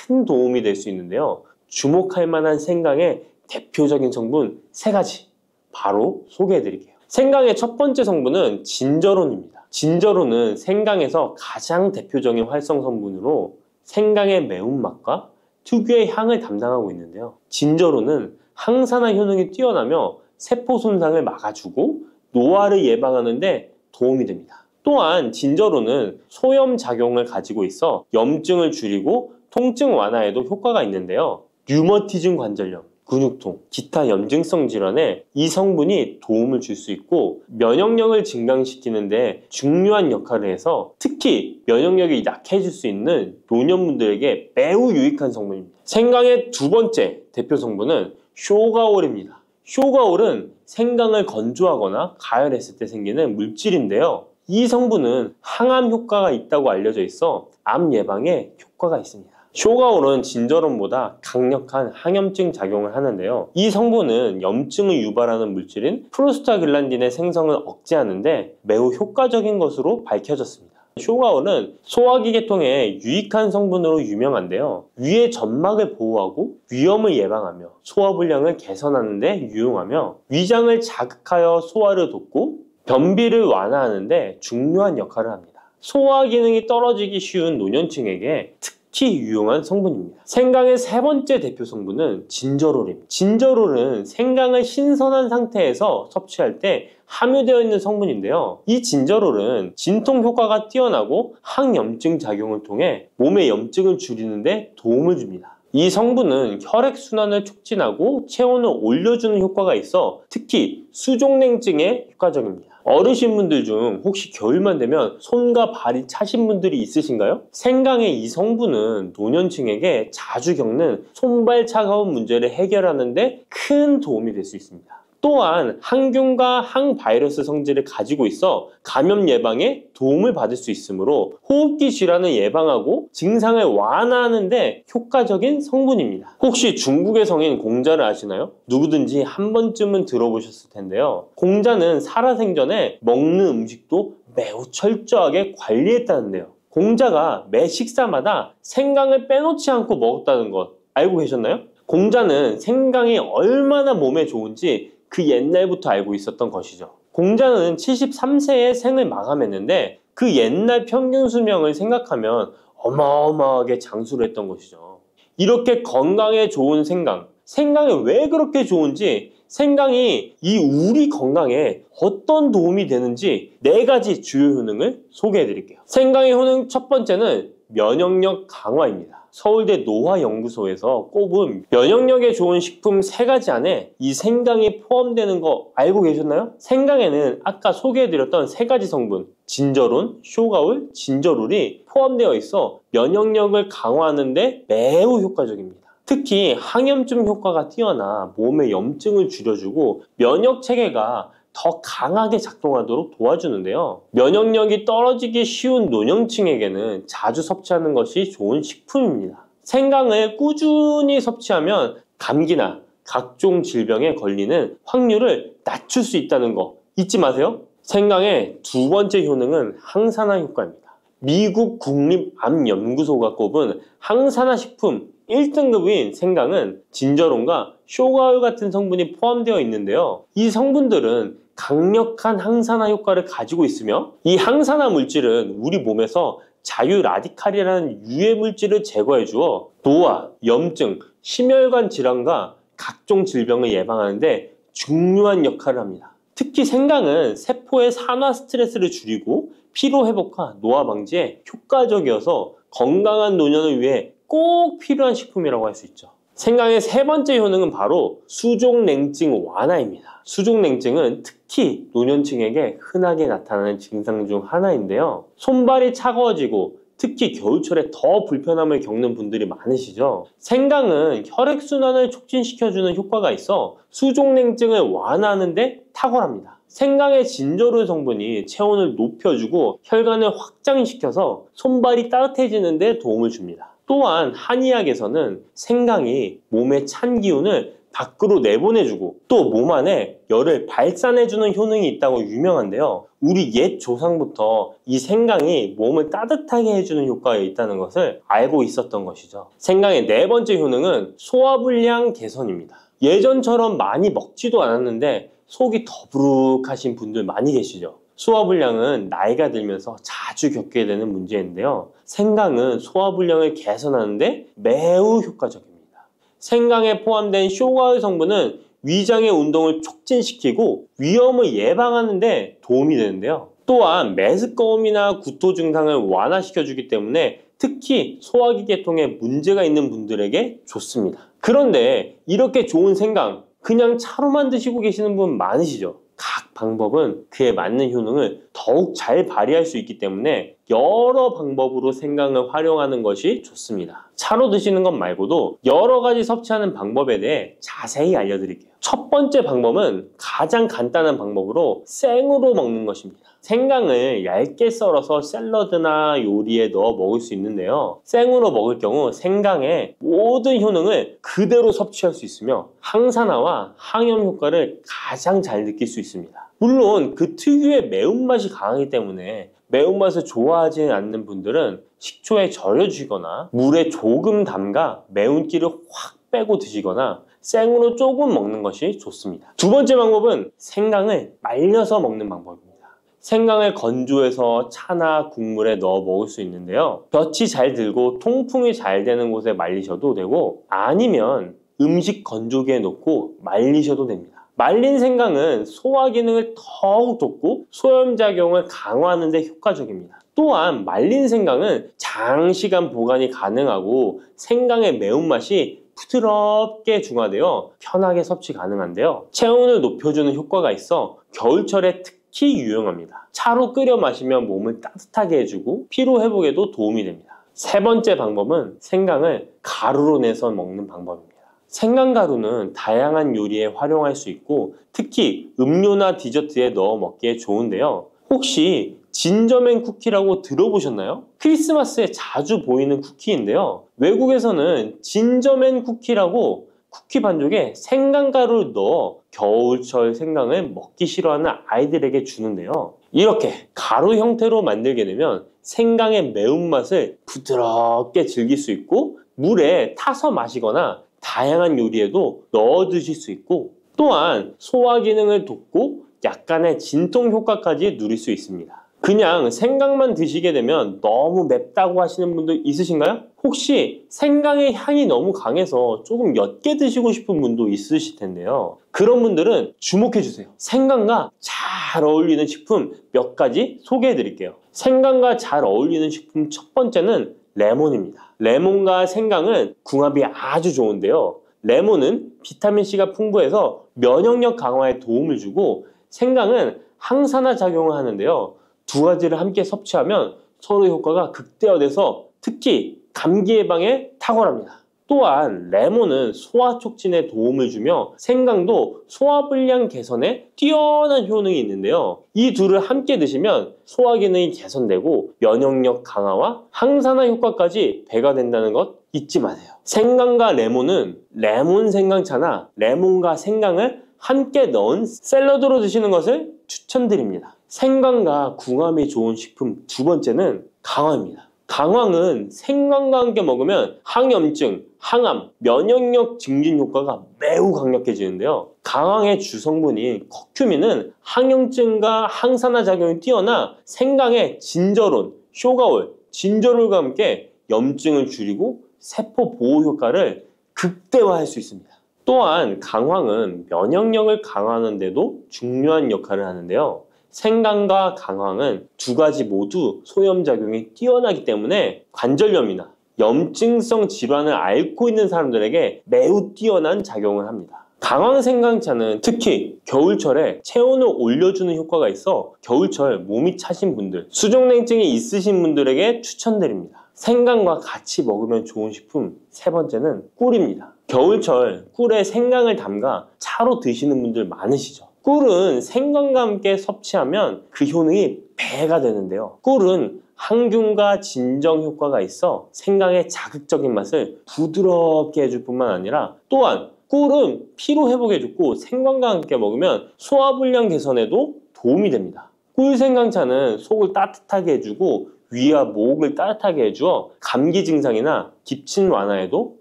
큰 도움이 될 수 있는데요. 주목할 만한 생강의 대표적인 성분 3가지 바로 소개해 드릴게요. 생강의 첫 번째 성분은 진저론입니다. 진저론은 생강에서 가장 대표적인 활성 성분으로 생강의 매운맛과 특유의 향을 담당하고 있는데요. 진저론은 항산화 효능이 뛰어나며 세포 손상을 막아주고 노화를 예방하는 데 도움이 됩니다. 또한 진저론은 소염 작용을 가지고 있어 염증을 줄이고 통증 완화에도 효과가 있는데요. 류머티즘 관절염, 근육통, 기타 염증성 질환에 이 성분이 도움을 줄 수 있고 면역력을 증강시키는데 중요한 역할을 해서 특히 면역력이 약해질 수 있는 노년분들에게 매우 유익한 성분입니다. 생강의 두 번째 대표 성분은 쇼가올입니다. 쇼가올은 생강을 건조하거나 가열했을 때 생기는 물질인데요. 이 성분은 항암 효과가 있다고 알려져 있어 암 예방에 효과가 있습니다. 쇼가올은 진저론보다 강력한 항염증 작용을 하는데요. 이 성분은 염증을 유발하는 물질인 프로스타글란딘의 생성을 억제하는데 매우 효과적인 것으로 밝혀졌습니다. 쇼가올은 소화기 계통에 유익한 성분으로 유명한데요. 위의 점막을 보호하고 위염을 예방하며 소화불량을 개선하는 데 유용하며 위장을 자극하여 소화를 돕고 변비를 완화하는 데 중요한 역할을 합니다. 소화 기능이 떨어지기 쉬운 노년층에게 특히 유용한 성분입니다. 생강의 세 번째 대표 성분은 진저롤입니다. 진저롤은 생강을 신선한 상태에서 섭취할 때 함유되어 있는 성분인데요. 이 진저롤은 진통 효과가 뛰어나고 항염증 작용을 통해 몸의 염증을 줄이는 데 도움을 줍니다. 이 성분은 혈액순환을 촉진하고 체온을 올려주는 효과가 있어 특히 수족냉증에 효과적입니다. 어르신분들 중 혹시 겨울만 되면 손과 발이 차신 분들이 있으신가요? 생강의 이 성분은 노년층에게 자주 겪는 손발 차가운 문제를 해결하는 데 큰 도움이 될 수 있습니다. 또한 항균과 항바이러스 성질을 가지고 있어 감염 예방에 도움을 받을 수 있으므로 호흡기 질환을 예방하고 증상을 완화하는 데 효과적인 성분입니다. 혹시 중국의 성인 공자를 아시나요? 누구든지 한 번쯤은 들어보셨을 텐데요. 공자는 살아생전에 먹는 음식도 매우 철저하게 관리했다는데요. 공자가 매 식사마다 생강을 빼놓지 않고 먹었다는 것 알고 계셨나요? 공자는 생강이 얼마나 몸에 좋은지 그 옛날부터 알고 있었던 것이죠. 공자는 73세에 생을 마감했는데 그 옛날 평균 수명을 생각하면 어마어마하게 장수를 했던 것이죠. 이렇게 건강에 좋은 생강, 생강이 왜 그렇게 좋은지, 생강이 이 우리 건강에 어떤 도움이 되는지 4가지 주요 효능을 소개해 드릴게요. 생강의 효능 첫 번째는 면역력 강화입니다. 서울대 노화연구소에서 꼽은 면역력에 좋은 식품 3가지 안에 이 생강이 포함되는 거 알고 계셨나요? 생강에는 아까 소개해드렸던 3가지 성분 진저론, 쇼가울, 진저룰이 포함되어 있어 면역력을 강화하는 데 매우 효과적입니다. 특히 항염증 효과가 뛰어나 몸의 염증을 줄여주고 면역 체계가 더 강하게 작동하도록 도와주는데요. 면역력이 떨어지기 쉬운 노년층에게는 자주 섭취하는 것이 좋은 식품입니다. 생강을 꾸준히 섭취하면 감기나 각종 질병에 걸리는 확률을 낮출 수 있다는 거 잊지 마세요. 생강의 2번째 효능은 항산화 효과입니다. 미국 국립암연구소가 꼽은 항산화 식품 1등급인 생강은 진저론과 쇼가울 같은 성분이 포함되어 있는데요. 이 성분들은 강력한 항산화 효과를 가지고 있으며 이 항산화 물질은 우리 몸에서 자유 라디칼이라는 유해 물질을 제거해 주어 노화, 염증, 심혈관 질환과 각종 질병을 예방하는 데 중요한 역할을 합니다. 특히 생강은 세포의 산화 스트레스를 줄이고 피로 회복과 노화 방지에 효과적이어서 건강한 노년을 위해 꼭 필요한 식품이라고 할 수 있죠. 생강의 3번째 효능은 바로 수족냉증 완화입니다. 수족냉증은 특히 노년층에게 흔하게 나타나는 증상 중 하나인데요. 손발이 차가워지고 특히 겨울철에 더 불편함을 겪는 분들이 많으시죠. 생강은 혈액순환을 촉진시켜주는 효과가 있어 수족냉증을 완화하는 데 탁월합니다. 생강의 진저롤 성분이 체온을 높여주고 혈관을 확장시켜서 손발이 따뜻해지는 데 도움을 줍니다. 또한 한의학에서는 생강이 몸의 찬 기운을 밖으로 내보내주고 또 몸 안에 열을 발산해주는 효능이 있다고 유명한데요. 우리 옛 조상부터 이 생강이 몸을 따뜻하게 해주는 효과가 있다는 것을 알고 있었던 것이죠. 생강의 4번째 효능은 소화불량 개선입니다. 예전처럼 많이 먹지도 않았는데 속이 더부룩하신 분들 많이 계시죠. 소화불량은 나이가 들면서 자주 겪게 되는 문제인데요. 생강은 소화불량을 개선하는데 매우 효과적입니다. 생강에 포함된 쇼가울 성분은 위장의 운동을 촉진시키고 위염을 예방하는 데 도움이 되는데요. 또한 메스꺼움이나 구토 증상을 완화시켜주기 때문에 특히 소화기 계통에 문제가 있는 분들에게 좋습니다. 그런데 이렇게 좋은 생강 그냥 차로만 드시고 계시는 분 많으시죠? 각 방법은 그에 맞는 효능을 더욱 잘 발휘할 수 있기 때문에 여러 방법으로 생강을 활용하는 것이 좋습니다. 차로 드시는 것 말고도 여러 가지 섭취하는 방법에 대해 자세히 알려드릴게요. 첫 번째 방법은 가장 간단한 방법으로 생으로 먹는 것입니다. 생강을 얇게 썰어서 샐러드나 요리에 넣어 먹을 수 있는데요. 생으로 먹을 경우 생강의 모든 효능을 그대로 섭취할 수 있으며 항산화와 항염 효과를 가장 잘 느낄 수 있습니다. 물론 그 특유의 매운맛이 강하기 때문에 매운맛을 좋아하지 않는 분들은 식초에 절여주시거나 물에 조금 담가 매운기를 확 빼고 드시거나 생으로 조금 먹는 것이 좋습니다. 2번째 방법은 생강을 말려서 먹는 방법입니다. 생강을 건조해서 차나 국물에 넣어 먹을 수 있는데요. 볕이 잘 들고 통풍이 잘 되는 곳에 말리셔도 되고 아니면 음식 건조기에 넣고 말리셔도 됩니다. 말린 생강은 소화 기능을 더욱 돋고 소염작용을 강화하는 데 효과적입니다. 또한 말린 생강은 장시간 보관이 가능하고 생강의 매운맛이 부드럽게 중화되어 편하게 섭취 가능한데요. 체온을 높여주는 효과가 있어 겨울철에 특히 유용합니다. 차로 끓여 마시면 몸을 따뜻하게 해주고 피로 회복에도 도움이 됩니다. 3번째 방법은 생강을 가루로 내서 먹는 방법입니다. 생강가루는 다양한 요리에 활용할 수 있고 특히 음료나 디저트에 넣어 먹기에 좋은데요. 혹시 진저맨 쿠키라고 들어보셨나요? 크리스마스에 자주 보이는 쿠키인데요. 외국에서는 진저맨 쿠키라고 쿠키 반죽에 생강가루를 넣어 겨울철 생강을 먹기 싫어하는 아이들에게 주는데요. 이렇게 가루 형태로 만들게 되면 생강의 매운맛을 부드럽게 즐길 수 있고 물에 타서 마시거나 다양한 요리에도 넣어 드실 수 있고 또한 소화 기능을 돕고 약간의 진통 효과까지 누릴 수 있습니다. 그냥 생강만 드시게 되면 너무 맵다고 하시는 분들 있으신가요? 혹시 생강의 향이 너무 강해서 조금 옅게 드시고 싶은 분도 있으실 텐데요. 그런 분들은 주목해 주세요. 생강과 잘 어울리는 식품 몇 가지 소개해 드릴게요. 생강과 잘 어울리는 식품 첫 번째는 레몬입니다. 레몬과 생강은 궁합이 아주 좋은데요. 레몬은 비타민C가 풍부해서 면역력 강화에 도움을 주고 생강은 항산화 작용을 하는데요. 두 가지를 함께 섭취하면 서로 효과가 극대화돼서 특히 감기 예방에 탁월합니다. 또한 레몬은 소화 촉진에 도움을 주며 생강도 소화불량 개선에 뛰어난 효능이 있는데요. 이 둘을 함께 드시면 소화 기능이 개선되고 면역력 강화와 항산화 효과까지 배가 된다는 것 잊지 마세요. 생강과 레몬은 레몬 생강차나 레몬과 생강을 함께 넣은 샐러드로 드시는 것을 추천드립니다. 생강과 궁합이 좋은 식품 두 번째는 강황입니다. 강황은 생강과 함께 먹으면 항염증, 항암, 면역력 증진 효과가 매우 강력해지는데요. 강황의 주성분인 커큐민은 항염증과 항산화 작용이 뛰어나 생강의 진저론, 쇼가올, 진저롤과 함께 염증을 줄이고 세포 보호 효과를 극대화할 수 있습니다. 또한 강황은 면역력을 강화하는 데도 중요한 역할을 하는데요. 생강과 강황은 두 가지 모두 소염작용이 뛰어나기 때문에 관절염이나 염증성 질환을 앓고 있는 사람들에게 매우 뛰어난 작용을 합니다. 강황 생강차는 특히 겨울철에 체온을 올려주는 효과가 있어 겨울철 몸이 차신 분들, 수족냉증이 있으신 분들에게 추천드립니다. 생강과 같이 먹으면 좋은 식품 세 번째는 꿀입니다. 겨울철 꿀에 생강을 담가 차로 드시는 분들 많으시죠? 꿀은 생강과 함께 섭취하면 그 효능이 배가 되는데요. 꿀은 항균과 진정 효과가 있어 생강의 자극적인 맛을 부드럽게 해줄 뿐만 아니라 또한 꿀은 피로 회복해 주고 생강과 함께 먹으면 소화불량 개선에도 도움이 됩니다. 꿀 생강차는 속을 따뜻하게 해주고 위와 목을 따뜻하게 해주어 감기 증상이나 기침 완화에도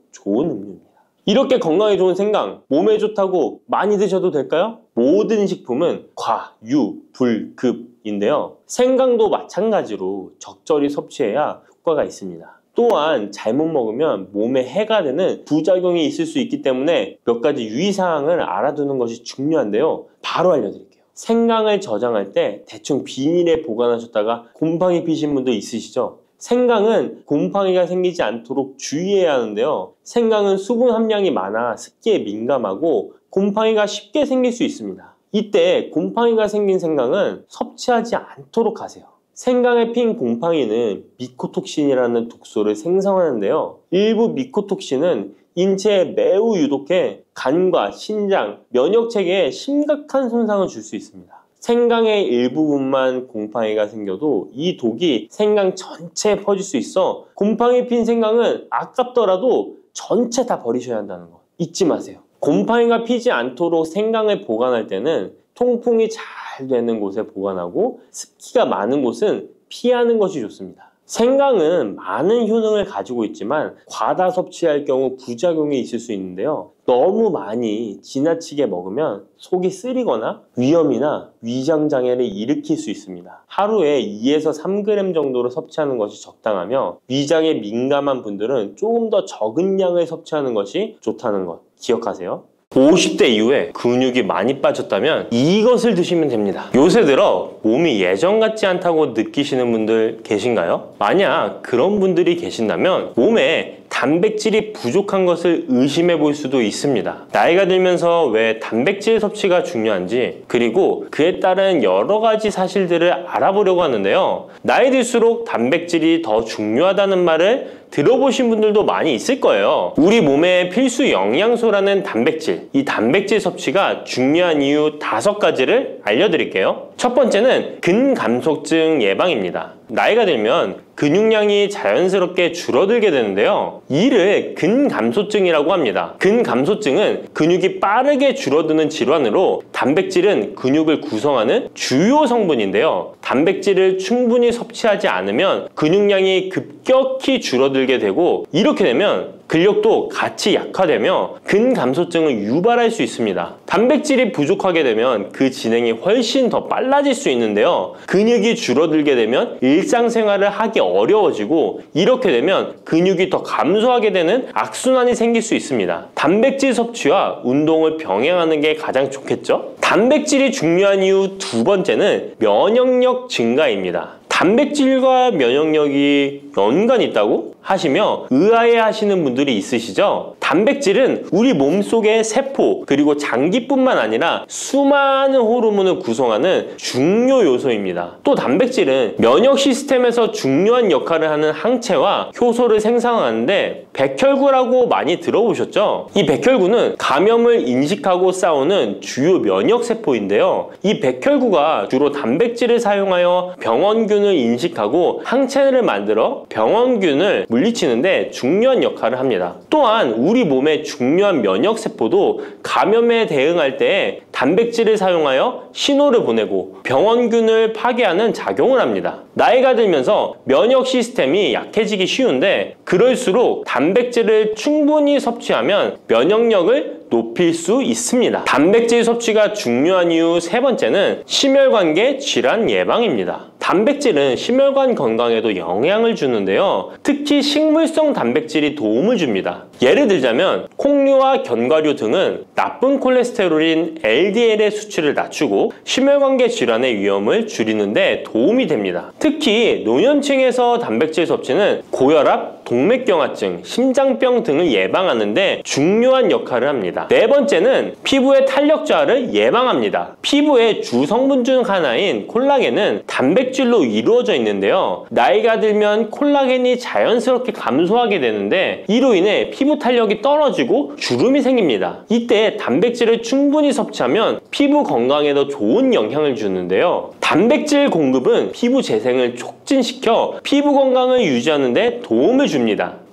좋은 음료입니다. 이렇게 건강에 좋은 생강, 몸에 좋다고 많이 드셔도 될까요? 모든 식품은 과, 유, 불, 급인데요. 생강도 마찬가지로 적절히 섭취해야 효과가 있습니다. 또한 잘못 먹으면 몸에 해가 되는 부작용이 있을 수 있기 때문에 몇 가지 유의사항을 알아두는 것이 중요한데요. 바로 알려드릴게요. 생강을 저장할 때 대충 비닐에 보관하셨다가 곰팡이 피신 분들 있으시죠? 생강은 곰팡이가 생기지 않도록 주의해야 하는데요. 생강은 수분 함량이 많아 습기에 민감하고 곰팡이가 쉽게 생길 수 있습니다. 이때 곰팡이가 생긴 생강은 섭취하지 않도록 하세요. 생강에 핀 곰팡이는 미코톡신이라는 독소를 생성하는데요. 일부 미코톡신은 인체에 매우 유독해 간과 신장, 면역체계에 심각한 손상을 줄 수 있습니다. 생강의 일부분만 곰팡이가 생겨도 이 독이 생강 전체에 퍼질 수 있어 곰팡이 핀 생강은 아깝더라도 전체 다 버리셔야 한다는 거 잊지 마세요. 곰팡이가 피지 않도록 생강을 보관할 때는 통풍이 잘 되는 곳에 보관하고 습기가 많은 곳은 피하는 것이 좋습니다. 생강은 많은 효능을 가지고 있지만 과다 섭취할 경우 부작용이 있을 수 있는데요. 너무 많이 지나치게 먹으면 속이 쓰리거나 위염이나 위장장애를 일으킬 수 있습니다. 하루에 2에서 3g 정도로 섭취하는 것이 적당하며 위장에 민감한 분들은 조금 더 적은 양을 섭취하는 것이 좋다는 것 기억하세요. 50대 이후에 근육이 많이 빠졌다면 이것을 드시면 됩니다. 요새 들어 몸이 예전 같지 않다고 느끼시는 분들 계신가요? 만약 그런 분들이 계신다면 몸에 단백질이 부족한 것을 의심해 볼 수도 있습니다. 나이가 들면서 왜 단백질 섭취가 중요한지 그리고 그에 따른 여러 가지 사실들을 알아보려고 하는데요. 나이 들수록 단백질이 더 중요하다는 말을 들어보신 분들도 많이 있을 거예요. 우리 몸의 필수 영양소라는 단백질, 이 단백질 섭취가 중요한 이유 5가지를 알려드릴게요. 첫 번째는 근감소증 예방입니다. 나이가 들면 근육량이 자연스럽게 줄어들게 되는데요. 이를 근감소증이라고 합니다. 근감소증은 근육이 빠르게 줄어드는 질환으로 단백질은 근육을 구성하는 주요 성분인데요. 단백질을 충분히 섭취하지 않으면 근육량이 급격히 줄어들게 되고, 이렇게 되면 근력도 같이 약화되며 근감소증을 유발할 수 있습니다. 단백질이 부족하게 되면 그 진행이 훨씬 더 빨라질 수 있는데요. 근육이 줄어들게 되면 일상생활을 하기 어려워지고, 이렇게 되면 근육이 더 감소하게 되는 악순환이 생길 수 있습니다. 단백질 섭취와 운동을 병행하는 게 가장 좋겠죠? 단백질이 중요한 이유 두 번째는 면역력 증가입니다. 단백질과 면역력이 연관이 있다고 하시며 의아해 하시는 분들이 있으시죠? 단백질은 우리 몸속의 세포 그리고 장기뿐만 아니라 수많은 호르몬을 구성하는 중요 요소입니다. 또 단백질은 면역 시스템에서 중요한 역할을 하는 항체와 효소를 생성하는데 백혈구라고 많이 들어보셨죠? 이 백혈구는 감염을 인식하고 싸우는 주요 면역 세포인데요. 이 백혈구가 주로 단백질을 사용하여 병원균을 인식하고 항체를 만들어 병원균을 물리치는데 중요한 역할을 합니다. 또한 우리 몸의 중요한 면역세포도 감염에 대응할 때 단백질을 사용하여 신호를 보내고 병원균을 파괴하는 작용을 합니다. 나이가 들면서 면역 시스템이 약해지기 쉬운데, 그럴수록 단백질을 충분히 섭취하면 면역력을 높일 수 있습니다. 단백질 섭취가 중요한 이유 세 번째는 심혈관계 질환 예방입니다. 단백질은 심혈관 건강에도 영향을 주는데요. 특히 식물성 단백질이 도움을 줍니다. 예를 들자면 콩류와 견과류 등은 나쁜 콜레스테롤인 LDL의 수치를 낮추고 심혈관계 질환의 위험을 줄이는데 도움이 됩니다. 특히 노년층에서 단백질 섭취는 고혈압, 동맥경화증, 심장병 등을 예방하는 데 중요한 역할을 합니다. 네 번째는 피부의 탄력 저하를 예방합니다. 피부의 주 성분 중 하나인 콜라겐은 단백질로 이루어져 있는데요. 나이가 들면 콜라겐이 자연스럽게 감소하게 되는데, 이로 인해 피부 탄력이 떨어지고 주름이 생깁니다. 이때 단백질을 충분히 섭취하면 피부 건강에도 좋은 영향을 주는데요. 단백질 공급은 피부 재생을 촉진시켜 피부 건강을 유지하는 데 도움을 줍니다.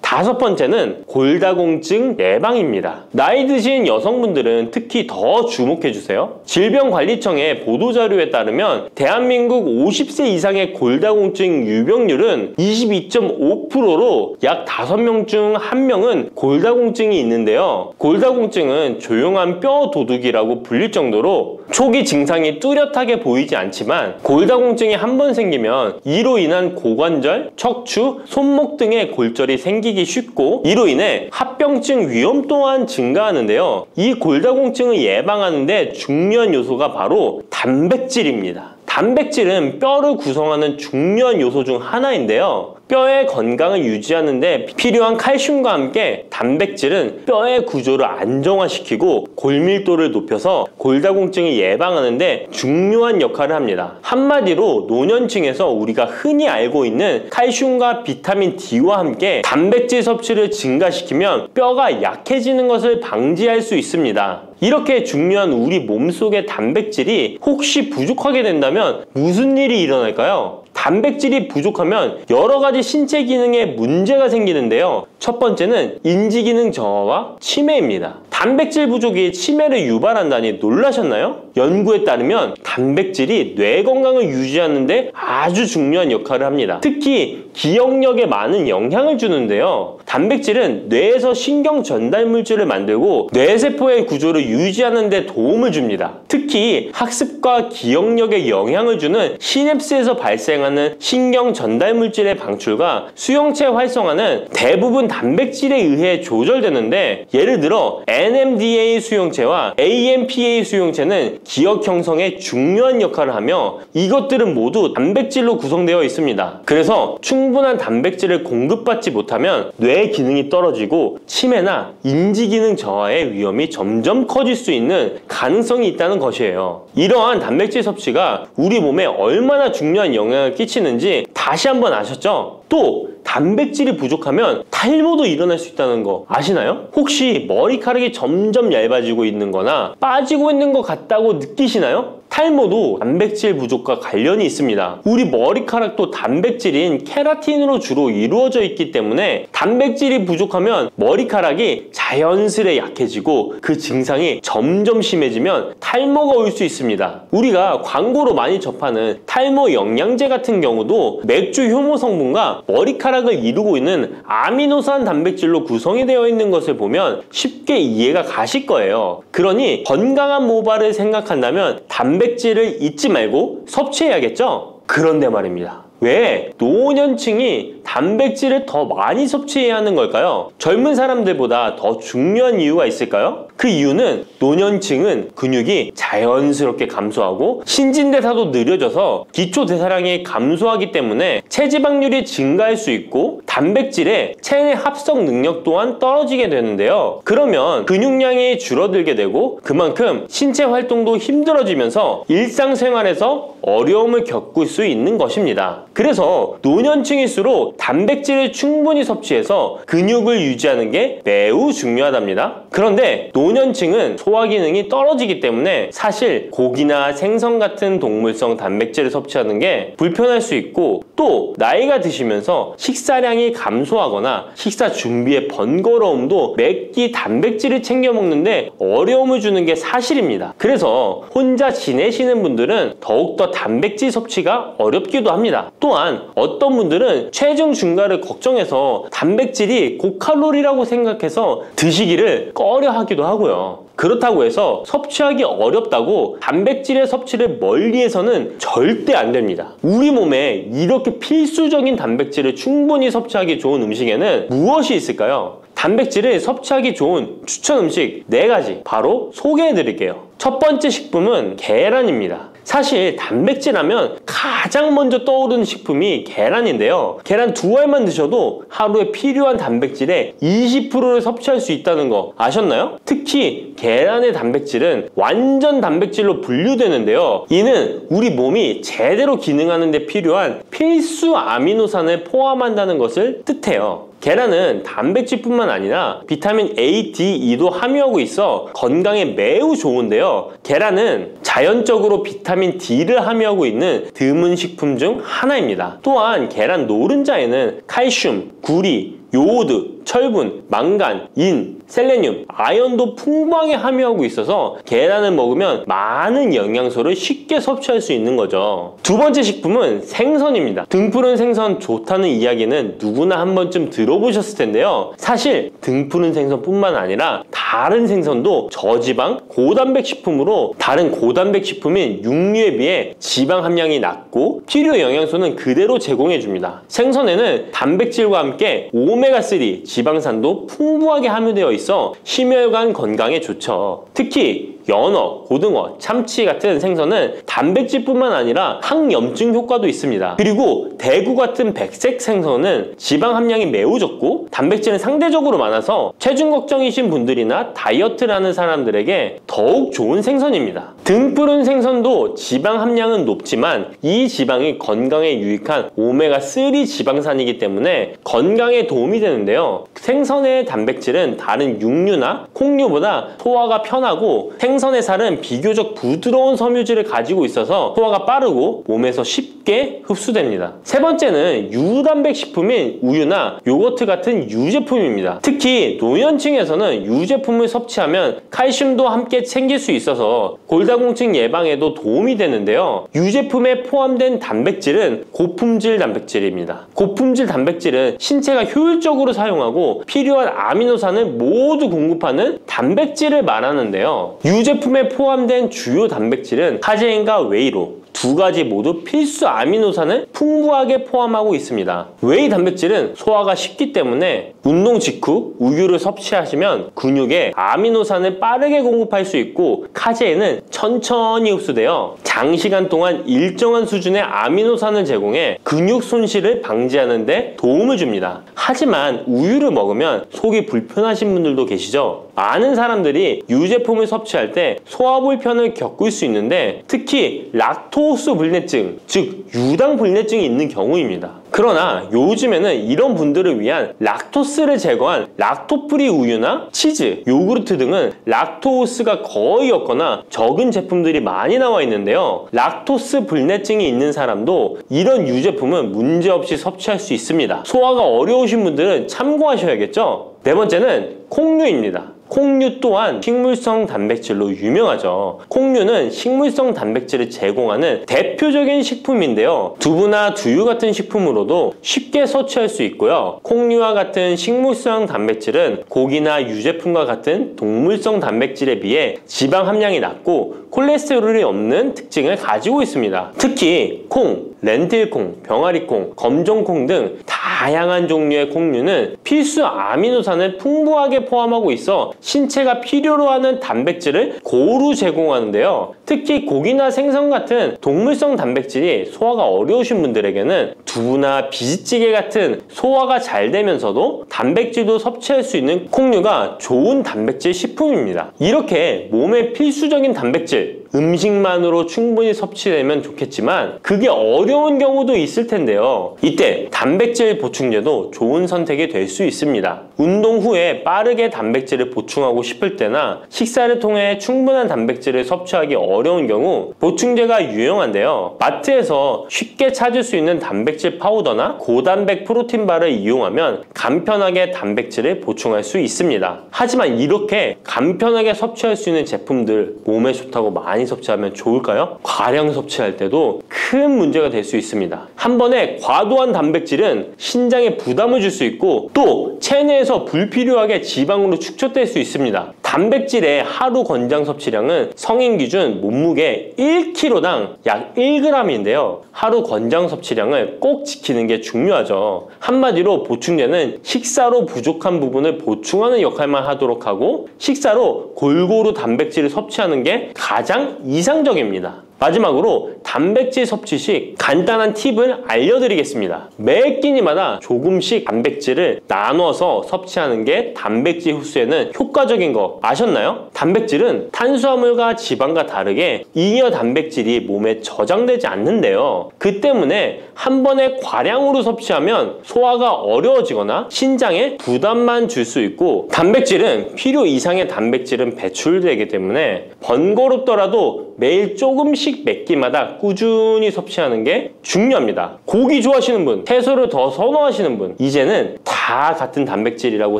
다섯 번째는 골다공증 예방입니다. 나이 드신 여성분들은 특히 더 주목해주세요. 질병관리청의 보도자료에 따르면 대한민국 50세 이상의 골다공증 유병률은 22.5%로 약 5명 중 1명은 골다공증이 있는데요. 골다공증은 조용한 뼈 도둑이라고 불릴 정도로 초기 증상이 뚜렷하게 보이지 않지만, 골다공증이 한 번 생기면 이로 인한 고관절, 척추, 손목 등의 골절이 생기기 쉽고, 이로 인해 합병증 위험 또한 증가하는데요. 이 골다공증을 예방하는 데 중요한 요소가 바로 단백질입니다. 단백질은 뼈를 구성하는 중요한 요소 중 하나인데요. 뼈의 건강을 유지하는 데 필요한 칼슘과 함께 단백질은 뼈의 구조를 안정화시키고 골밀도를 높여서 골다공증을 예방하는 데 중요한 역할을 합니다. 한마디로 노년층에서 우리가 흔히 알고 있는 칼슘과 비타민 D와 함께 단백질 섭취를 증가시키면 뼈가 약해지는 것을 방지할 수 있습니다. 이렇게 중요한 우리 몸속의 단백질이 혹시 부족하게 된다면 무슨 일이 일어날까요? 단백질이 부족하면 여러 가지 신체 기능에 문제가 생기는데요. 첫 번째는 인지 기능 저하와 치매입니다. 단백질 부족이 치매를 유발한다니 놀라셨나요? 연구에 따르면 단백질이 뇌 건강을 유지하는 데 아주 중요한 역할을 합니다. 특히 기억력에 많은 영향을 주는데요. 단백질은 뇌에서 신경 전달 물질을 만들고 뇌세포의 구조를 유지하는 데 도움을 줍니다. 특히 학습과 기억력에 영향을 주는 시냅스에서 발생하는 신경 전달 물질의 방출과 수용체 활성화는 대부분 단백질에 의해 조절되는데, 예를 들어 NMDA 수용체와 AMPA 수용체는 기억 형성에 중요한 역할을 하며 이것들은 모두 단백질로 구성되어 있습니다. 그래서 충분한 단백질을 공급받지 못하면 뇌 기능이 떨어지고 치매나 인지 기능 저하의 위험이 점점 커질 수 있는 가능성이 있다는 것이에요. 이러한 단백질 섭취가 우리 몸에 얼마나 중요한 영향을 끼치는지 다시 한번 아셨죠? 또 단백질이 부족하면 탈모도 일어날 수 있다는 거 아시나요? 혹시 머리카락이 점점 얇아지고 있는 거나 빠지고 있는 것 같다고 느끼시나요? 탈모도 단백질 부족과 관련이 있습니다. 우리 머리카락도 단백질인 케라틴으로 주로 이루어져 있기 때문에 단백질이 부족하면 머리카락이 자연스레 약해지고 그 증상이 점점 심해지면 탈모가 올 수 있습니다. 우리가 광고로 많이 접하는 탈모 영양제 같은 경우도 맥주 효모 성분과 머리카락을 이루고 있는 아미노산 단백질로 구성이 되어 있는 것을 보면 쉽게 이해가 가실 거예요. 그러니 건강한 모발을 생각한다면 단백질을 잊지 말고 섭취해야겠죠? 그런데 말입니다. 왜 노년층이 단백질을 더 많이 섭취해야 하는 걸까요? 젊은 사람들보다 더 중요한 이유가 있을까요? 그 이유는 노년층은 근육이 자연스럽게 감소하고 신진대사도 느려져서 기초대사량이 감소하기 때문에 체지방률이 증가할 수 있고 단백질의 체내 합성 능력 또한 떨어지게 되는데요. 그러면 근육량이 줄어들게 되고 그만큼 신체 활동도 힘들어지면서 일상생활에서 어려움을 겪을 수 있는 것입니다. 그래서 노년층일수록 단백질을 충분히 섭취해서 근육을 유지하는 게 매우 중요하답니다. 그런데 노년층은 소화 기능이 떨어지기 때문에 사실 고기나 생선 같은 동물성 단백질을 섭취하는 게 불편할 수 있고 또 나이가 드시면서 식사량이 감소하거나 식사 준비의 번거로움도 매끼 단백질을 챙겨 먹는데 어려움을 주는 게 사실입니다. 그래서 혼자 지내시는 분들은 더욱더 단백질 섭취가 어렵기도 합니다. 또한 어떤 분들은 체중 증가를 걱정해서 단백질이 고칼로리라고 생각해서 드시기를 꺼려 하기도 하고요. 그렇다고 해서 섭취하기 어렵다고 단백질의 섭취를 멀리해서는 절대 안 됩니다. 우리 몸에 이렇게 필수적인 단백질을 충분히 섭취하기 좋은 음식에는 무엇이 있을까요? 단백질을 섭취하기 좋은 추천 음식 4가지 바로 소개해 드릴게요. 첫 번째 식품은 계란입니다. 사실 단백질 하면 가장 먼저 떠오르는 식품이 계란인데요. 계란 2알만 드셔도 하루에 필요한 단백질의 20%를 섭취할 수 있다는 거 아셨나요? 특히 계란의 단백질은 완전 단백질로 분류되는데요. 이는 우리 몸이 제대로 기능하는 데 필요한 필수 아미노산을 포함한다는 것을 뜻해요. 계란은 단백질뿐만 아니라 비타민 A, D, E도 함유하고 있어 건강에 매우 좋은데요. 계란은 자연적으로 비타민 D를 함유하고 있는 드문 식품 중 하나입니다. 또한 계란 노른자에는 칼슘, 구리, 요오드, 철분, 망간, 인, 셀레늄, 아연도 풍부하게 함유하고 있어서 계란을 먹으면 많은 영양소를 쉽게 섭취할 수 있는 거죠. 두 번째 식품은 생선입니다. 등푸른 생선 좋다는 이야기는 누구나 한 번쯤 들어보셨을 텐데요. 사실 등푸른 생선뿐만 아니라 다른 생선도 저지방, 고단백 식품으로 다른 고단백 식품인 육류에 비해 지방 함량이 낮고 필요 영양소는 그대로 제공해줍니다. 생선에는 단백질과 함께 오메가3 지방산도 풍부하게 함유되어 있어 심혈관 건강에 좋죠. 특히 연어, 고등어, 참치 같은 생선은 단백질뿐만 아니라 항염증 효과도 있습니다. 그리고 대구 같은 백색 생선은 지방 함량이 매우 적고 단백질은 상대적으로 많아서 체중 걱정이신 분들이나 다이어트를 하는 사람들에게 더욱 좋은 생선입니다. 등푸른 생선도 지방 함량은 높지만 이 지방이 건강에 유익한 오메가3 지방산이기 때문에 건강에 도움이 되는데요. 생선의 단백질은 다른 육류나 콩류보다 소화가 편하고 생선의 살은 비교적 부드러운 섬유질을 가지고 있어서 소화가 빠르고 몸에서 쉽게 흡수됩니다. 세 번째는 유단백 식품인 우유나 요거트 같은 유제품입니다. 특히 노년층에서는 유제품을 섭취하면 칼슘도 함께 챙길 수 있어서 골다공증 예방에도 도움이 되는데요. 유제품에 포함된 단백질은 고품질 단백질입니다. 고품질 단백질은 신체가 효율적으로 사용하고 필요한 아미노산을 모두 공급하는 단백질을 말하는데요. 유제품에 포함된 주요 단백질은 카제인과 웨이로 2가지 모두 필수 아미노산을 풍부하게 포함하고 있습니다. 웨이 단백질은 소화가 쉽기 때문에 운동 직후 우유를 섭취하시면 근육에 아미노산을 빠르게 공급할 수 있고 카제인은 천천히 흡수되어 장시간 동안 일정한 수준의 아미노산을 제공해 근육 손실을 방지하는 데 도움을 줍니다. 하지만 우유를 먹으면 속이 불편하신 분들도 계시죠? 많은 사람들이 유제품을 섭취할 때 소화 불편을 겪을 수 있는데 특히 락토 락토스 불내증, 즉 유당 불내증이 있는 경우입니다. 그러나 요즘에는 이런 분들을 위한 락토스를 제거한 락토프리 우유나 치즈, 요구르트 등은 락토스가 거의 없거나 적은 제품들이 많이 나와 있는데요. 락토스 불내증이 있는 사람도 이런 유제품은 문제없이 섭취할 수 있습니다. 소화가 어려우신 분들은 참고하셔야겠죠? 네 번째는 콩류입니다. 콩류 또한 식물성 단백질로 유명하죠. 콩류는 식물성 단백질을 제공하는 대표적인 식품인데요. 두부나 두유 같은 식품으로도 쉽게 섭취할 수 있고요. 콩류와 같은 식물성 단백질은 고기나 유제품과 같은 동물성 단백질에 비해 지방 함량이 낮고 콜레스테롤이 없는 특징을 가지고 있습니다. 특히 콩, 렌틸콩, 병아리콩, 검정콩 등 다양한 종류의 콩류는 필수 아미노산을 풍부하게 포함하고 있어 신체가 필요로 하는 단백질을 고루 제공하는데요. 특히 고기나 생선 같은 동물성 단백질이 소화가 어려우신 분들에게는 두부나 비지찌개 같은 소화가 잘 되면서도 단백질도 섭취할 수 있는 콩류가 좋은 단백질 식품입니다. 이렇게 몸에 필수적인 단백질, 음식만으로 충분히 섭취되면 좋겠지만 그게 어려운 경우도 있을 텐데요. 이때 단백질 보충제도 좋은 선택이 될 수 있습니다. 운동 후에 빠르게 단백질을 보충하고 싶을 때나 식사를 통해 충분한 단백질을 섭취하기 어려운 경우 보충제가 유용한데요. 마트에서 쉽게 찾을 수 있는 단백질 파우더나 고단백 프로틴바를 이용하면 간편하게 단백질을 보충할 수 있습니다. 하지만 이렇게 간편하게 섭취할 수 있는 제품들 몸에 좋다고 많이 섭취하면 좋을까요? 과량 섭취할 때도 큰 문제가 될 수 있습니다. 한 번에 과도한 단백질은 신장에 부담을 줄 수 있고 또 체내에서 불필요하게 지방으로 축적될 수 있습니다. 단백질의 하루 권장 섭취량은 성인 기준 몸무게 1kg당 약 1g인데요. 하루 권장 섭취량을 꼭 지키는 게 중요하죠. 한마디로 보충제는 식사로 부족한 부분을 보충하는 역할만 하도록 하고 식사로 골고루 단백질을 섭취하는 게 가장 이상적입니다. 마지막으로 단백질 섭취 시 간단한 팁을 알려드리겠습니다. 매 끼니마다 조금씩 단백질을 나눠서 섭취하는 게 단백질 흡수에는 효과적인 거 아셨나요? 단백질은 탄수화물과 지방과 다르게 잉여 단백질이 몸에 저장되지 않는데요. 그 때문에 한 번에 과량으로 섭취하면 소화가 어려워지거나 신장에 부담만 줄 수 있고 단백질은 필요 이상의 단백질은 배출되기 때문에 번거롭더라도 매일 조금씩 몇 끼마다 꾸준히 섭취하는 게 중요합니다. 고기 좋아하시는 분, 채소를 더 선호하시는 분, 이제는 다 같은 단백질이라고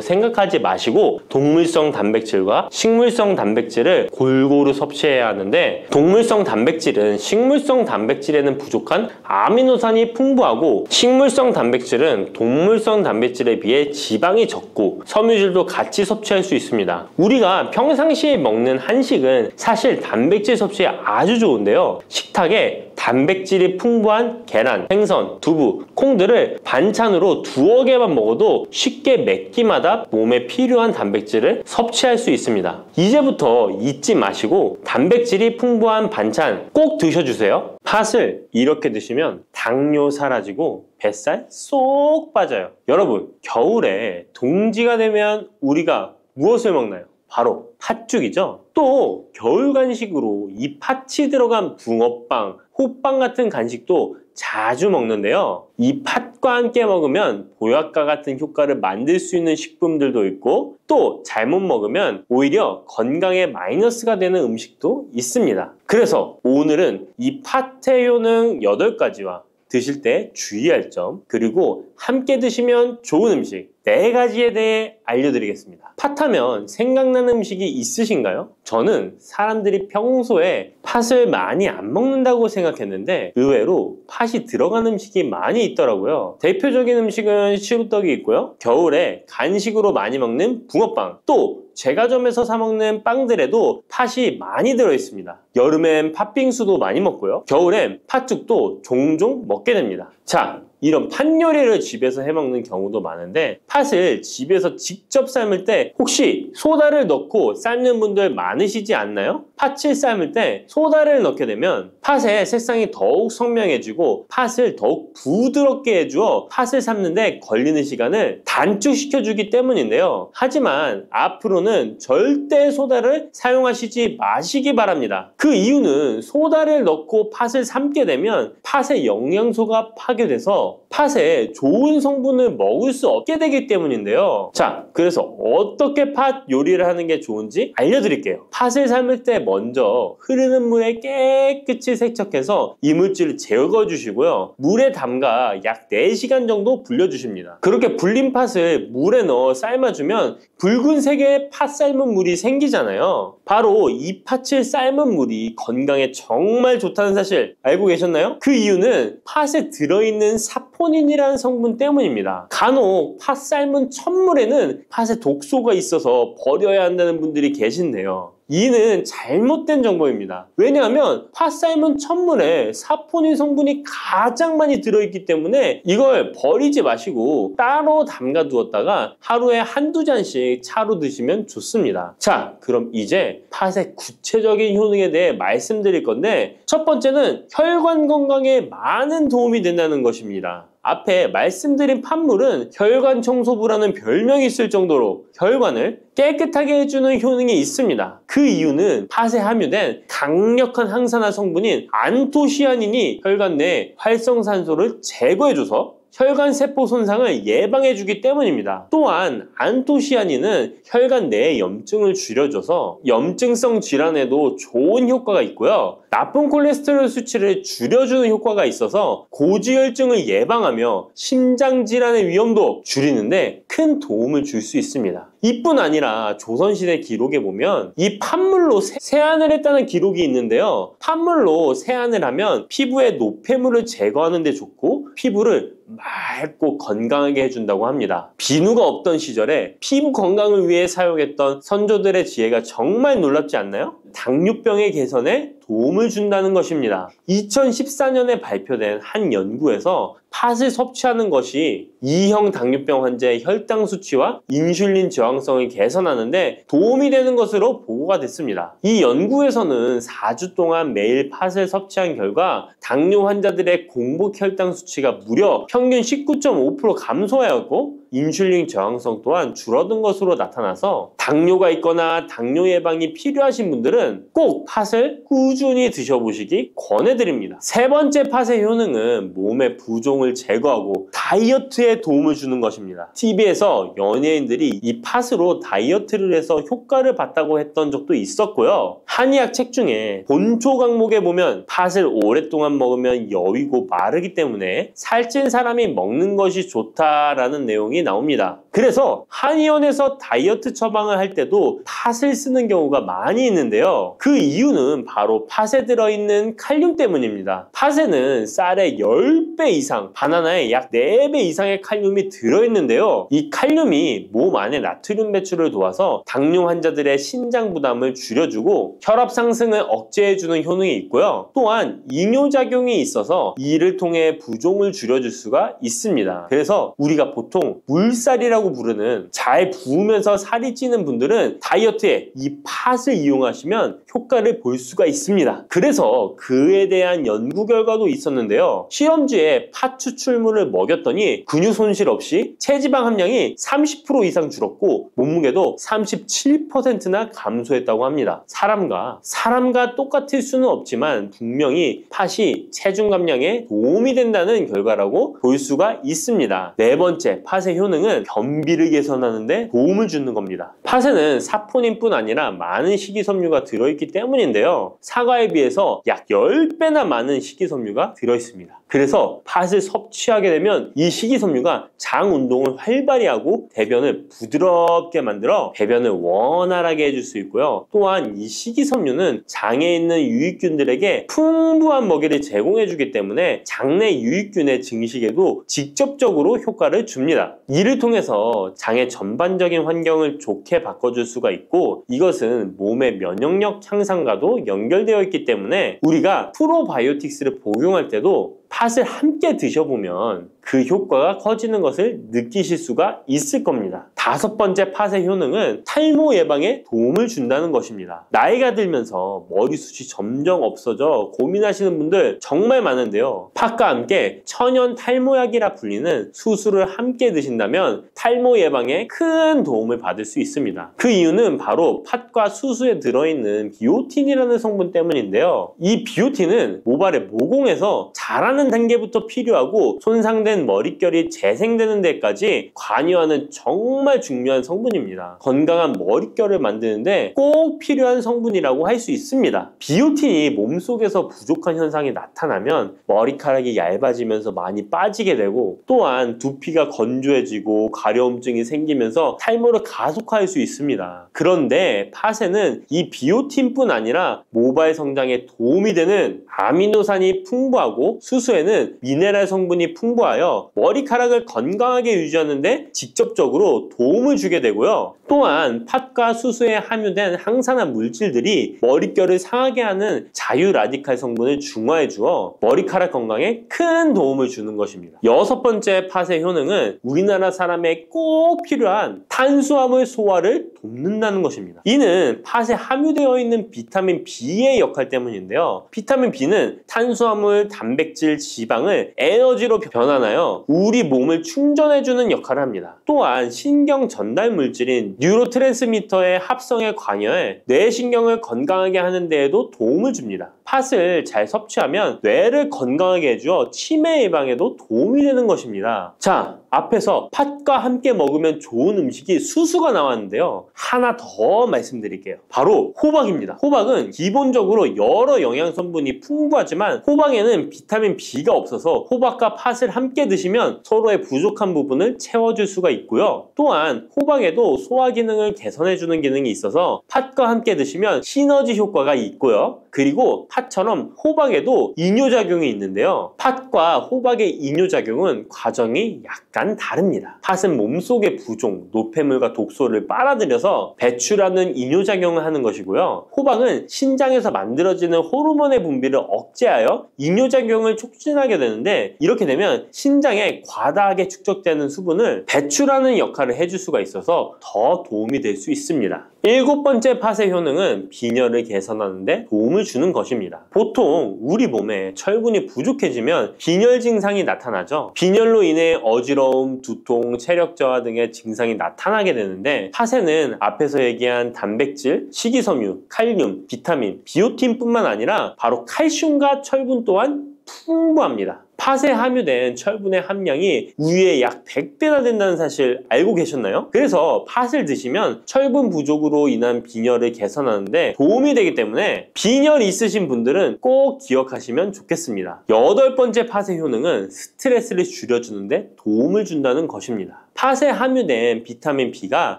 생각하지 마시고 동물성 단백질과 식물성 단백질을 골고루 섭취해야 하는데 동물성 단백질은 식물성 단백질에는 부족한 아미노산이 풍부하고 식물성 단백질은 동물성 단백질에 비해 지방이 적고 섬유질도 같이 섭취할 수 있습니다. 우리가 평상시에 먹는 한식은 사실 단백질 섭취에 아주 좋은데요. 식탁에 단백질이 풍부한 계란, 생선, 두부, 콩들을 반찬으로 두어 개만 먹어도 쉽게 몇 끼마다 몸에 필요한 단백질을 섭취할 수 있습니다. 이제부터 잊지 마시고 단백질이 풍부한 반찬 꼭 드셔주세요. 팥을 이렇게 드시면 당뇨 사라지고 뱃살 쏙 빠져요. 여러분, 겨울에 동지가 되면 우리가 무엇을 먹나요? 바로 팥죽이죠. 또 겨울 간식으로 이 팥이 들어간 붕어빵, 호빵 같은 간식도 자주 먹는데요. 이 팥과 함께 먹으면 보약과 같은 효과를 만들 수 있는 식품들도 있고 또 잘못 먹으면 오히려 건강에 마이너스가 되는 음식도 있습니다. 그래서 오늘은 이 팥의 효능 8가지와 드실 때 주의할 점, 그리고 함께 드시면 좋은 음식 4가지에 대해 알려드리겠습니다. 팥하면 생각나는 음식이 있으신가요? 저는 사람들이 평소에 팥을 많이 안 먹는다고 생각했는데 의외로 팥이 들어간 음식이 많이 있더라고요. 대표적인 음식은 시루떡이 있고요. 겨울에 간식으로 많이 먹는 붕어빵, 또 제과점에서 사 먹는 빵들에도 팥이 많이 들어있습니다. 여름엔 팥빙수도 많이 먹고요. 겨울엔 팥죽도 종종 먹게 됩니다. 자, 이런 팥 요리를 집에서 해먹는 경우도 많은데 팥을 집에서 직접 삶을 때 혹시 소다를 넣고 삶는 분들 많으시지 않나요? 팥을 삶을 때 소다를 넣게 되면 팥의 색상이 더욱 선명해지고 팥을 더욱 부드럽게 해주어 팥을 삶는데 걸리는 시간을 단축시켜주기 때문인데요. 하지만 앞으로는 절대 소다를 사용하시지 마시기 바랍니다. 그 이유는 소다를 넣고 팥을 삶게 되면 팥의 영양소가 파괴돼서 팥의 좋은 성분을 먹을 수 없게 되기 때문인데요. 자, 그래서 어떻게 팥 요리를 하는 게 좋은지 알려드릴게요. 팥을 삶을 때 먼저 흐르는 물에 깨끗이 세척해서 이물질을 제거해 주시고요. 물에 담가 약 4시간 정도 불려주십니다. 그렇게 불린 팥을 물에 넣어 삶아주면 붉은색의 팥 삶은 물이 생기잖아요. 바로 이 팥을 삶은 물이 건강에 정말 좋다는 사실 알고 계셨나요? 그 이유는 팥에 들어있는 사포닌이라는 성분 때문입니다. 간혹 팥 삶은 첫물에는 팥에 독소가 있어서 버려야 한다는 분들이 계신데요. 이는 잘못된 정보입니다. 왜냐하면 팥 삶은 첫물에 사포닌 성분이 가장 많이 들어있기 때문에 이걸 버리지 마시고 따로 담가 두었다가 하루에 한두 잔씩 차로 드시면 좋습니다. 자, 그럼 이제 팥의 구체적인 효능에 대해 말씀드릴 건데 첫 번째는 혈관 건강에 많은 도움이 된다는 것입니다. 앞에 말씀드린 팥물은 혈관 청소부라는 별명이 있을 정도로 혈관을 깨끗하게 해주는 효능이 있습니다. 그 이유는 팥에 함유된 강력한 항산화 성분인 안토시아닌이 혈관 내 활성산소를 제거해줘서 혈관 세포 손상을 예방해주기 때문입니다. 또한 안토시아닌은 혈관 내의 염증을 줄여줘서 염증성 질환에도 좋은 효과가 있고요. 나쁜 콜레스테롤 수치를 줄여주는 효과가 있어서 고지혈증을 예방하며 심장질환의 위험도 줄이는데 큰 도움을 줄 수 있습니다. 이뿐 아니라 조선시대 기록에 보면 이 팥물로 세안을 했다는 기록이 있는데요. 팥물로 세안을 하면 피부의 노폐물을 제거하는 데 좋고 피부를 맑고 건강하게 해준다고 합니다. 비누가 없던 시절에 피부 건강을 위해 사용했던 선조들의 지혜가 정말 놀랍지 않나요? 당뇨병의 개선에 도움을 준다는 것입니다. 2014년에 발표된 한 연구에서 팥을 섭취하는 것이 2형 당뇨병 환자의 혈당 수치와 인슐린 저항성을 개선하는데 도움이 되는 것으로 보고가 됐습니다. 이 연구에서는 4주 동안 매일 팥을 섭취한 결과 당뇨 환자들의 공복 혈당 수치가 무려 평균 19.5% 감소하였고 인슐린 저항성 또한 줄어든 것으로 나타나서 당뇨가 있거나 당뇨 예방이 필요하신 분들은 꼭 팥을 꾸준히 드셔보시기 권해드립니다. 세 번째 팥의 효능은 몸의 부종을 제거하고 다이어트에 도움을 주는 것입니다. TV에서 연예인들이 이 팥으로 다이어트를 해서 효과를 봤다고 했던 적도 있었고요. 한의학 책 중에 본초 강목에 보면 팥을 오랫동안 먹으면 여위고 마르기 때문에 살찐 사람이 먹는 것이 좋다라는 내용이 나옵니다. 그래서 한의원에서 다이어트 처방을 할 때도 팥을 쓰는 경우가 많이 있는데요. 그 이유는 바로 팥에 들어있는 칼륨 때문입니다. 팥에는 쌀의 10배 이상, 바나나에 약 4배 이상의 칼륨이 들어있는데요. 이 칼륨이 몸 안에 나트륨 배출을 도와서 당뇨 환자들의 신장 부담을 줄여주고 혈압 상승을 억제해주는 효능이 있고요. 또한 이뇨작용이 있어서 이를 통해 부종을 줄여줄 수가 있습니다. 그래서 우리가 보통 물살이라고 부르는 잘 부으면서 살이 찌는 분들은 다이어트에 이 팥을 이용하시면 효과를 볼 수가 있습니다. 그래서 그에 대한 연구 결과도 있었는데요. 실험주에 팥 추출물을 먹였더니 근육 손실 없이 체지방 함량이 30% 이상 줄었고 몸무게도 37%나 감소했다고 합니다. 사람과 똑같을 수는 없지만 분명히 팥이 체중 감량에 도움이 된다는 결과라고 볼 수가 있습니다. 네 번째, 팥의 효능은 변비를 개선하는 데 도움을 주는 겁니다. 팥에는 사포닌뿐 아니라 많은 식이섬유가 들어있기 때문인데요. 사과에 비해서 약 10배나 많은 식이섬유가 들어있습니다. 그래서 팥을 섭취하게 되면 이 식이섬유가 장 운동을 활발히 하고 대변을 부드럽게 만들어 배변을 원활하게 해줄 수 있고요. 또한 이 식이섬유는 장에 있는 유익균들에게 풍부한 먹이를 제공해주기 때문에 장내 유익균의 증식에도 직접적으로 효과를 줍니다. 이를 통해서 장의 전반적인 환경을 좋게 바꿔줄 수가 있고 이것은 몸의 면역력 향상과도 연결되어 있기 때문에 우리가 프로바이오틱스를 복용할 때도 팥을 함께 드셔보면 그 효과가 커지는 것을 느끼실 수가 있을 겁니다. 5번째 팥의 효능은 탈모 예방에 도움을 준다는 것입니다. 나이가 들면서 머리숱이 점점 없어져 고민하시는 분들 정말 많은데요. 팥과 함께 천연 탈모약이라 불리는 수수를 함께 드신다면 탈모 예방에 큰 도움을 받을 수 있습니다. 그 이유는 바로 팥과 수수에 들어있는 비오틴이라는 성분 때문인데요. 이 비오틴은 모발의 모공에서 자라는 단계부터 필요하고 손상된 머릿결이 재생되는 데까지 관여하는 정말 중요한 성분입니다. 건강한 머릿결을 만드는데 꼭 필요한 성분이라고 할 수 있습니다. 비오틴이 몸속에서 부족한 현상이 나타나면 머리카락이 얇아지면서 많이 빠지게 되고, 또한 두피가 건조해지고 가려움증이 생기면서 탈모를 가속화할 수 있습니다. 그런데 팥에는 이 비오틴뿐 아니라 모발 성장에 도움이 되는 아미노산이 풍부하고 수수에는 미네랄 성분이 풍부하여 머리카락을 건강하게 유지하는 데 직접적으로 도움을 주게 되고요. 또한 팥과 수수에 함유된 항산화 물질들이 머릿결을 상하게 하는 자유 라디칼 성분을 중화해 주어 머리카락 건강에 큰 도움을 주는 것입니다. 6번째 팥의 효능은 우리나라 사람에 꼭 필요한 탄수화물 소화를 돕는다는 것입니다. 이는 팥에 함유되어 있는 비타민 B의 역할 때문인데요. 비타민 B는 탄수화물, 단백질, 지방을 에너지로 변환하여 우리 몸을 충전해주는 역할을 합니다. 또한 신경 전달 물질인 뉴로트랜스미터의 합성에 관여해 뇌신경을 건강하게 하는 데에도 도움을 줍니다. 팥을 잘 섭취하면 뇌를 건강하게 해주어 치매 예방에도 도움이 되는 것입니다. 자, 앞에서 팥과 함께 먹으면 좋은 음식이 수수가 나왔는데요. 하나 더 말씀드릴게요. 바로 호박입니다. 호박은 기본적으로 여러 영양성분이 풍부하지만 호박에는 비타민 B가 없어서 호박과 팥을 함께 드시면 서로의 부족한 부분을 채워줄 수가 있고요. 또한 호박에도 소화 기능을 개선해주는 기능이 있어서 팥과 함께 드시면 시너지 효과가 있고요. 그리고 팥처럼 호박에도 이뇨작용이 있는데요. 팥과 호박의 이뇨작용은 과정이 약간 다릅니다. 팥은 몸속의 부종, 노폐물과 독소를 빨아들여서 배출하는 이뇨작용을 하는 것이고요. 호박은 신장에서 만들어지는 호르몬의 분비를 억제하여 이뇨작용을 촉진하게 되는데, 이렇게 되면 신장에 과다하게 축적되는 수분을 배출하는 역할을 해줄 수가 있어서 더 도움이 될 수 있습니다. 7번째 팥의 효능은 빈혈을 개선하는 데 도움을 주는 것입니다. 보통 우리 몸에 철분이 부족해지면 빈혈 증상이 나타나죠. 빈혈로 인해 어지러움, 두통, 체력 저하 등의 증상이 나타나게 되는데, 팥에는 앞에서 얘기한 단백질, 식이섬유, 칼륨, 비타민, 비오틴뿐만 아니라 바로 칼슘과 철분 또한 풍부합니다. 팥에 함유된 철분의 함량이 우유의 약 100배나 된다는 사실 알고 계셨나요? 그래서 팥을 드시면 철분 부족으로 인한 빈혈을 개선하는데 도움이 되기 때문에 빈혈이 있으신 분들은 꼭 기억하시면 좋겠습니다. 8번째 팥의 효능은 스트레스를 줄여주는데 도움을 준다는 것입니다. 팥에 함유된 비타민 B가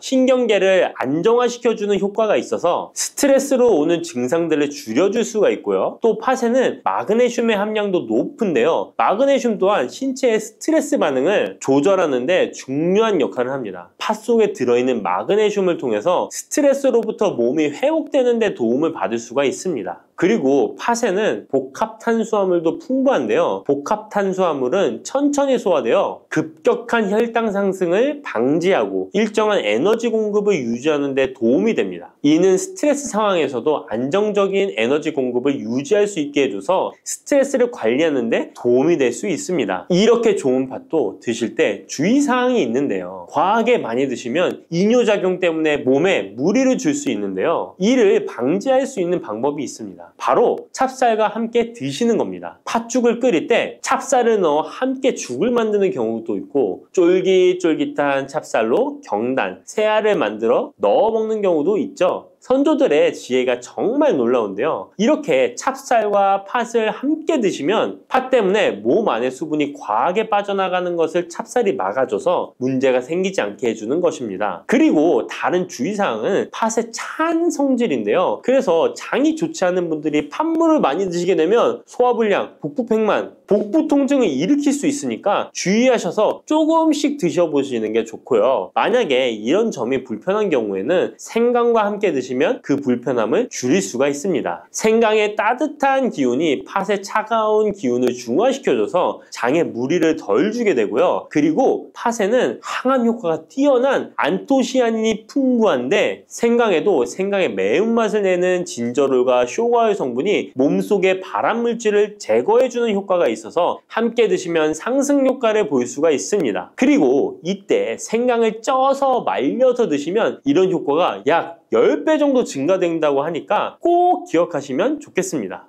신경계를 안정화시켜주는 효과가 있어서 스트레스로 오는 증상들을 줄여줄 수가 있고요. 또 팥에는 마그네슘의 함량도 높은데요. 마그네슘 또한 신체의 스트레스 반응을 조절하는 데 중요한 역할을 합니다. 팥 속에 들어있는 마그네슘을 통해서 스트레스로부터 몸이 회복되는 데 도움을 받을 수가 있습니다. 그리고 팥에는 복합탄수화물도 풍부한데요. 복합탄수화물은 천천히 소화되어 급격한 혈당 상승을 방지하고 일정한 에너지 공급을 유지하는 데 도움이 됩니다. 이는 스트레스 상황에서도 안정적인 에너지 공급을 유지할 수 있게 해줘서 스트레스를 관리하는 데 도움이 될 수 있습니다. 이렇게 좋은 팥도 드실 때 주의사항이 있는데요. 과하게 많이 드시면 이뇨작용 때문에 몸에 무리를 줄 수 있는데요. 이를 방지할 수 있는 방법이 있습니다. 바로 찹쌀과 함께 드시는 겁니다. 팥죽을 끓일 때 찹쌀을 넣어 함께 죽을 만드는 경우도 있고, 쫄깃쫄깃한 찹쌀로 경단, 새알을 만들어 넣어 먹는 경우도 있죠. 선조들의 지혜가 정말 놀라운데요. 이렇게 찹쌀과 팥을 함께 드시면 팥 때문에 몸 안에 수분이 과하게 빠져나가는 것을 찹쌀이 막아줘서 문제가 생기지 않게 해주는 것입니다. 그리고 다른 주의사항은 팥의 찬 성질인데요. 그래서 장이 좋지 않은 분들이 팥물을 많이 드시게 되면 소화불량, 복부팽만, 복부 통증을 일으킬 수 있으니까 주의하셔서 조금씩 드셔보시는 게 좋고요. 만약에 이런 점이 불편한 경우에는 생강과 함께 드시면 드시면 그 불편함을 줄일 수가 있습니다. 생강의 따뜻한 기운이 팥의 차가운 기운을 중화시켜줘서 장에 무리를 덜 주게 되고요. 그리고 팥에는 항암 효과가 뛰어난 안토시아닌이 풍부한데 생강에도 생강의 매운맛을 내는 진저롤과 쇼가올 성분이 몸속의 발암물질을 제거해주는 효과가 있어서 함께 드시면 상승 효과를 볼 수가 있습니다. 그리고 이때 생강을 쪄서 말려서 드시면 이런 효과가 약 10배 정도 증가된다고 하니까 꼭 기억하시면 좋겠습니다.